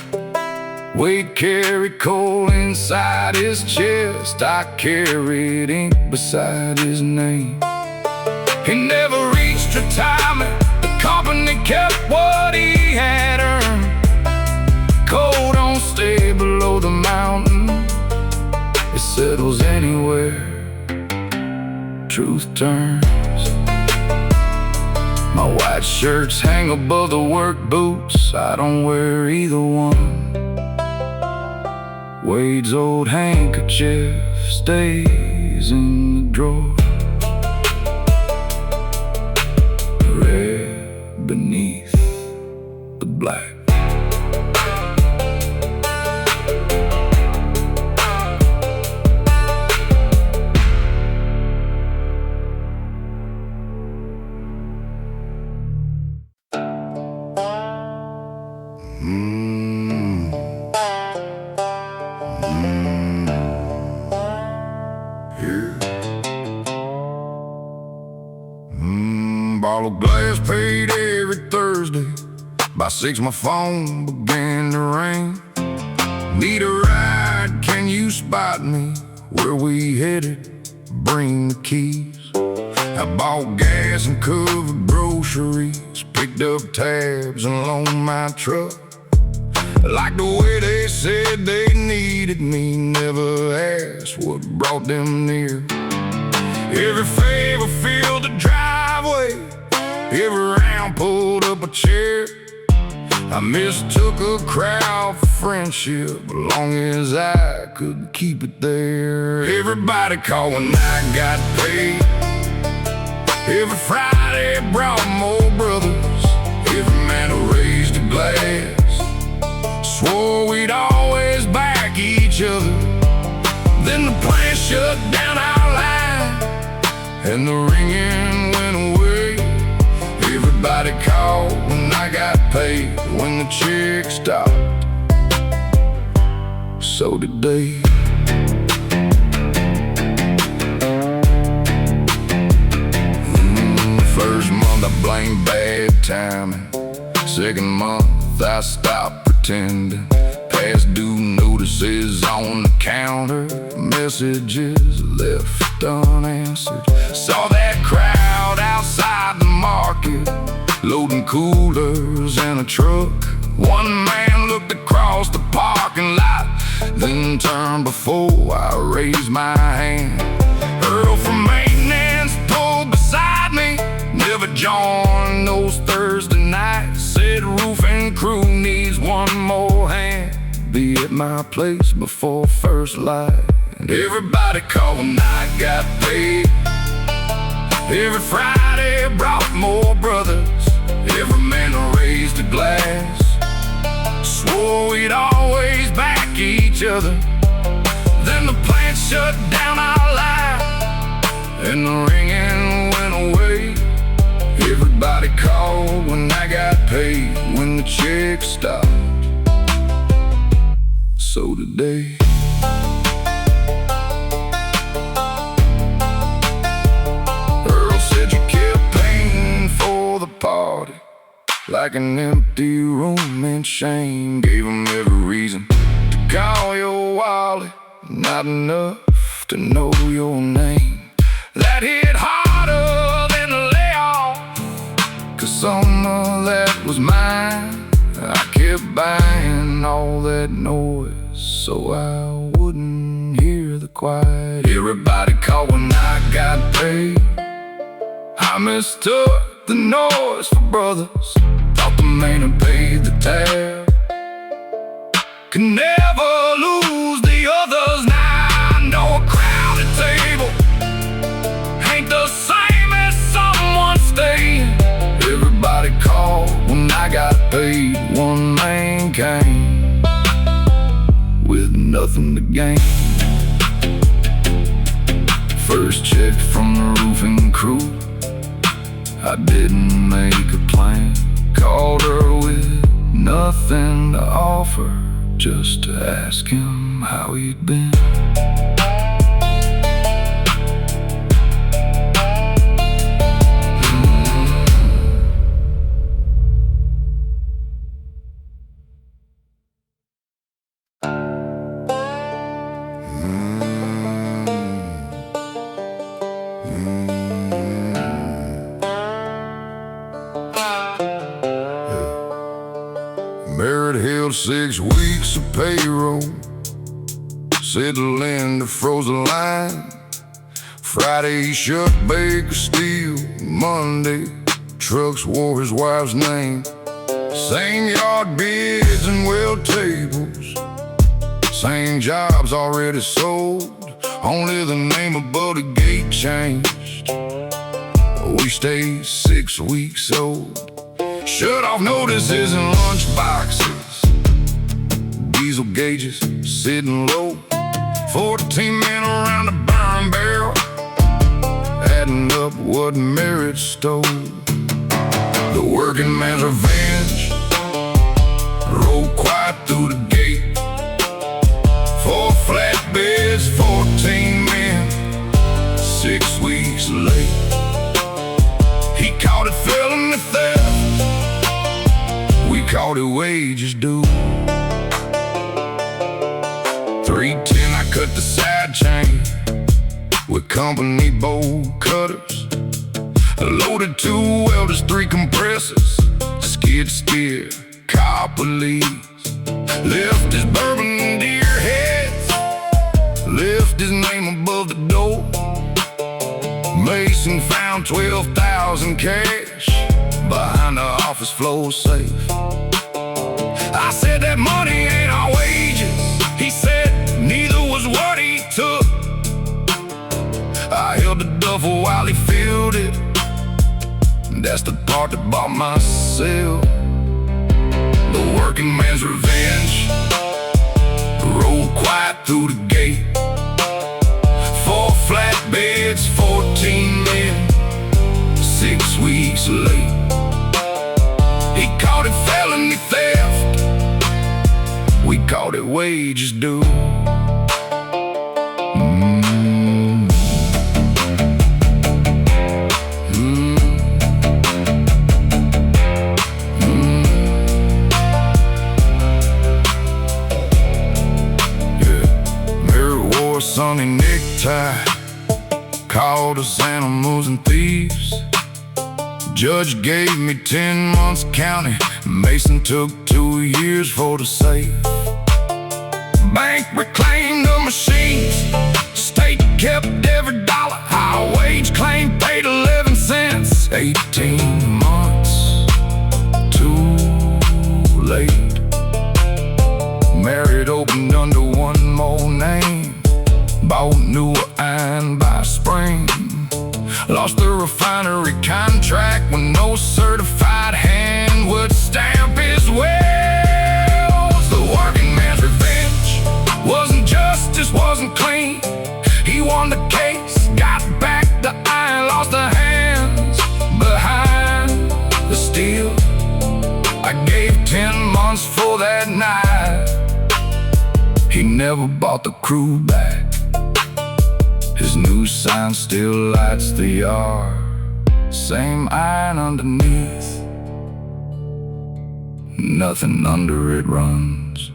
Wade carried coal inside his chest, I carried ink beside his name. He never reached retirement, the company kept what he had earned. Coal don't stay below the mountain, it settles anywhere truth turns. My white shirts hang above the work boots, I don't wear either one. Wade's old handkerchief stays in the drawer, red beneath the black. Bottle of glass paid every Thursday. By 6 my phone began to ring. Need a ride, can you spot me? Where we headed? Bring the keys. I bought gas and covered groceries, picked up tabs and loaned my truck. Like the way they said they needed me, never asked what brought them near. Every favor filled the driveway, every round pulled up a chair. I mistook a crowd for friendship, as long as I could keep it there. Everybody called when I got paid. Every Friday brought more brothers. Every man who raised a glass swore we'd always back each other. Then the plant shut down our line and the ringing went away. Everybody called when I got paid. When the check stopped, so did they. First month I blamed bad timing. Second month I stopped pretending. Past due notices on the counter, messages left unanswered. Saw that crowd outside the market, loading coolers in a truck. One man looked across the parking lot, then turned before I raised my hand. Earl from maintenance pulled beside me, never joined those Thursday nights. Said roofing crew needs one more hand, be at my place before first light. Everybody called when I got paid. Every Friday brought more brothers, every man raised a glass. Swore we'd always back each other. Then the plant shut down our life, and the ringing went away. Everybody called when I got paid, when the check stopped. So today Earl said you kept paying for the party like an empty room in shame. Gave him every reason to call your wallet, not enough to know your name. That hit harder than a layoff, 'cause some of that was mine. I kept buying all that noise so I wouldn't hear the quiet. Everybody called when I got paid. I mistook the noise for brothers, thought the man had paid the tab. Could never lose the others. Now I know a crowded table ain't the same as someone staying. Everybody called when I got paid. One man came with nothing to gain. First check from the roofing crew, I didn't make a plan. Called her with nothing to offer, just to ask him how he'd been. Merit held 6 weeks of payroll, settling to frozen line. Friday he shut Baker Steel. Monday trucks wore his wife's name. Same yard bids and well tables, same jobs already sold, only the name above the gate changed. We stayed 6 weeks old. Shut off notices in lunch boxes, diesel gauges sitting low. 14 men around the burn barrel, adding up what Merritt stole. The working man's revenge rolled quiet through the gate. 4 flatbeds, 14 men, 6 weeks late. He called it felony theft, we called it wages due. 310 I cut the side chain with company bolt cutters. Loaded 2 welders, 3 compressors, skid steer, car police. Left his bourbon deer heads, left his name above the door. Mason found 12,000 cash behind the office floor safe. I said that money ain't our wages. He said neither was what he took. I held the duffel while he filled it. That's the part that bought myself. The working man's revenge rolled quiet through the gate. 4 flatbeds, 14 men, 6 weeks late. He called it felony theft, we called it wages due. Sunny necktie, called us animals and thieves. Judge gave me 10 months county. Mason took 2 years for the safe. bank reclaimed the machines. State kept every dollar. High wage claim paid 11 cents. 18 months too late. Married, opened under one more name. Bought new iron by spring. Lost the refinery contract when no certified hand would stamp his wells. The working man's revenge wasn't justice, wasn't clean. He won the case, got back the iron, lost the hands behind the steel. I gave 10 months for that night. He never bought the crew back. His new sign still lights the yard. Same iron underneath, nothing under it runs.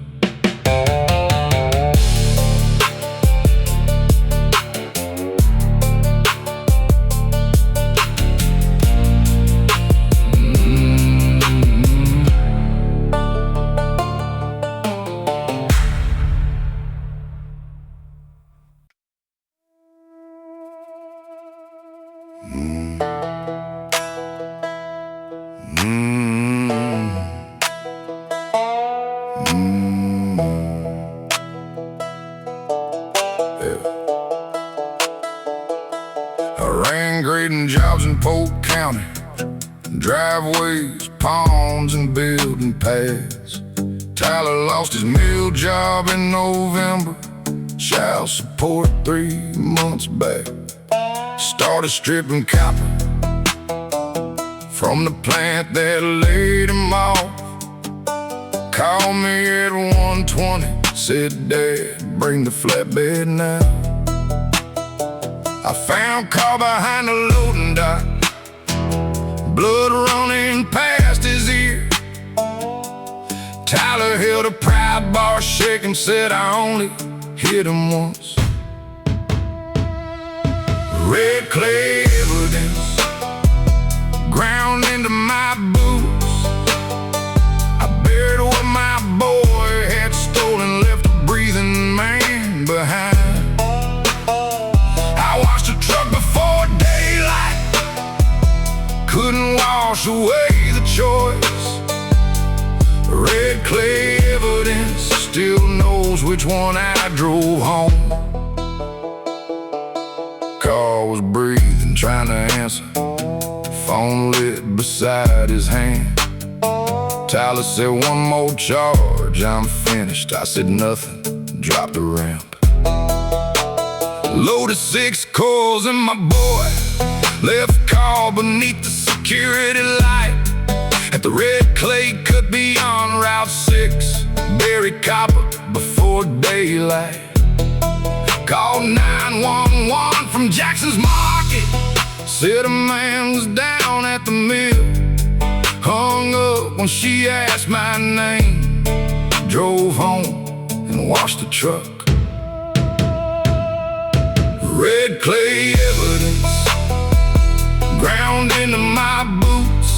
I ran grading jobs in Polk County, driveways, ponds, and building paths. Tyler lost his mill job in November, child support 3 months back. Started stripping copper from the plant that laid him off. Called me at 1:20, said, "Dad, bring the flatbed now." I found car behind the loading dock, blood running past his ear. Tyler held a pride bar shaking, said, "I only hit him once." Red clay evidence ground into my boots. I buried what my boy had stolen, left a breathing man behind. I washed the truck before daylight, couldn't wash away the choice. Red clay evidence still knows which one I drove home. Car was breathing, trying to answer, phone lit beside his hand. Tyler said, "One more charge, I'm finished." I said, "Nothing," dropped the ramp. Loaded 6 coils in my boy, left car beneath the security light. At the red clay cut beyond Route 6, buried copper before daylight. Called 911 from Jackson's Market, said a man was down at the mill. Hung up when she asked my name. Drove home and washed the truck. Red clay evidence ground into my boots.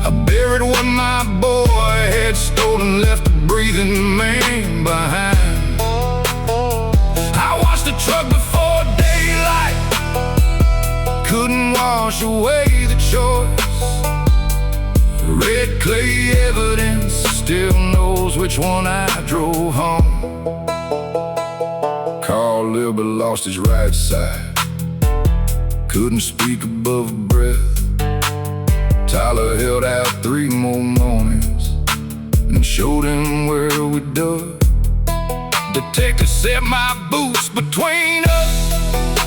I buried what my boy had stolen, left a breathing man behind. I washed the truck before daylight, couldn't wash away the choice. Red clay evidence still knows which one I drove home. Carl Libby lost his right side, couldn't speak above breath. Tyler held out 3 more mornings and showed him where we dug. Detective set my boots between us.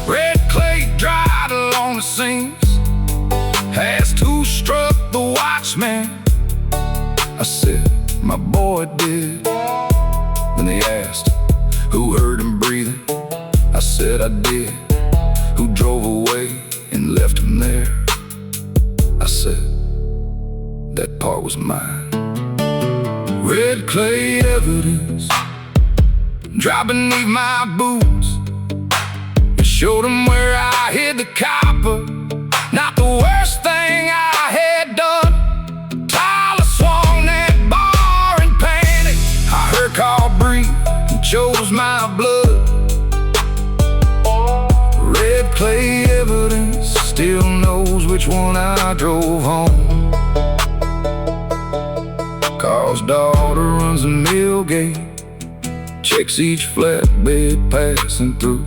Red clay dried along the seams. Asked who struck the watchman. I said, "My boy did." Then they asked, "Who heard him breathing?" I said, "I did." "Who drove away and left him there?" I said, "That part was mine." Red clay evidence dry beneath my boots. It showed him where I hid the copper, not the worst thing I had done. Tyler swung that bar in panic. I heard Carl breathe, which one I drove home. Carl's daughter runs the mill gate, checks each flatbed passing through.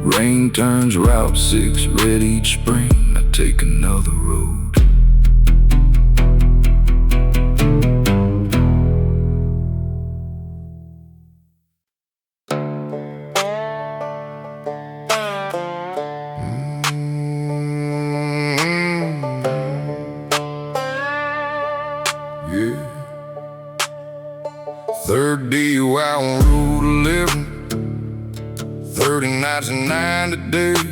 Rain turns Route 6 red each spring. I take another road. Yeah. Third DUI on Route 11, 30 nights and 90 days.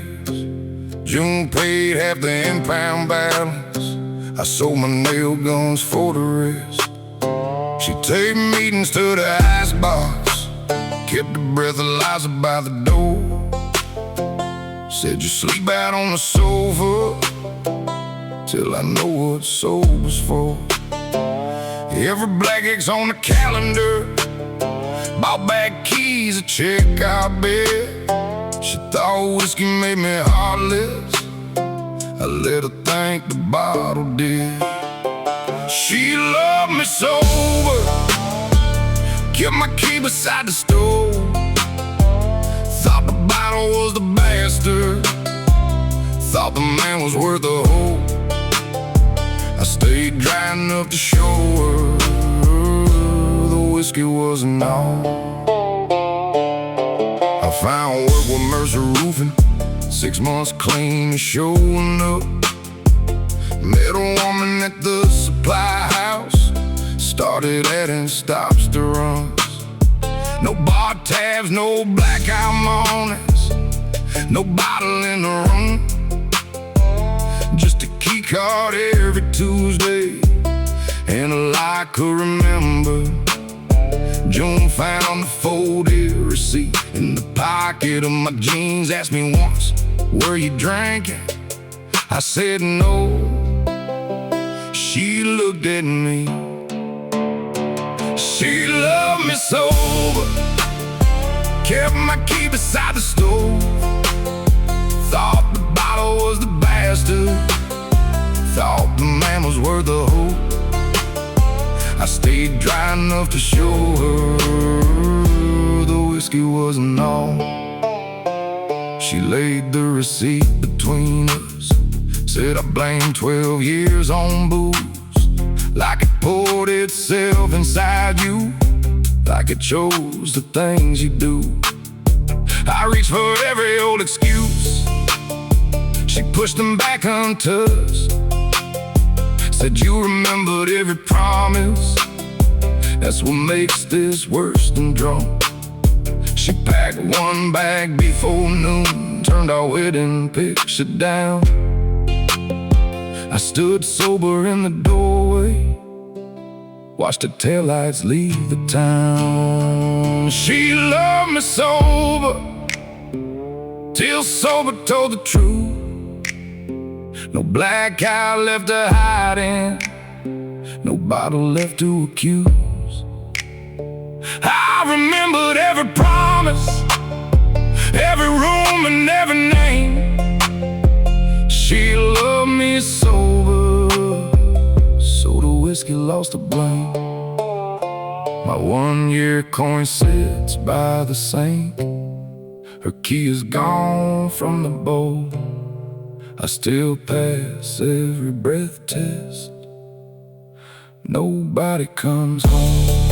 June paid half the impound balance. I sold my nail guns for the rest. She take meetings to the icebox, kept the breath of Eliza by the door. Said you sleep out on the sofa till I know what sober's for. Every black X on the calendar, bought back keys, a check I bet. She thought whiskey made me heartless. I let her think the bottle did. She loved me sober, kept my key beside the stove. Thought the bottle was the bastard, thought the man was worth a hope. I stayed dry enough to show her the whiskey wasn't all. I found work with Mercer Roofing, 6 months clean and showing up. Met a woman at the supply house, started adding stops to runs. No bar tabs, no blackout mornings, no bottle in the room. Just a key card every Tuesday, and all I could remember, June found the folded receipt in the pocket of my jeans. Asked me once, were you drinking? I said no. She looked at me. She loved me sober, kept my key beside the stove. Thought the bottle was the bastard, thought the man was worth a hope. I stayed dry enough to show her the whiskey wasn't all. She laid the receipt between us, said I blamed 12 years on booze, like it poured itself inside you, like it chose the things you do. I reached for every old excuse, she pushed them back untouched. Said you remembered every promise, that's what makes this worse than drunk. She packed one bag before noon, turned our wedding picture down. I stood sober in the doorway, watched the taillights leave the town. She loved me sober, till sober told the truth. No black eye left to hide in, no bottle left to accuse. I remembered every promise, every room and every name. She loved me sober, so the whiskey lost the blame. My 1-year coin sits by the sink, her key is gone from the bowl. I still pass every breath test, nobody comes home.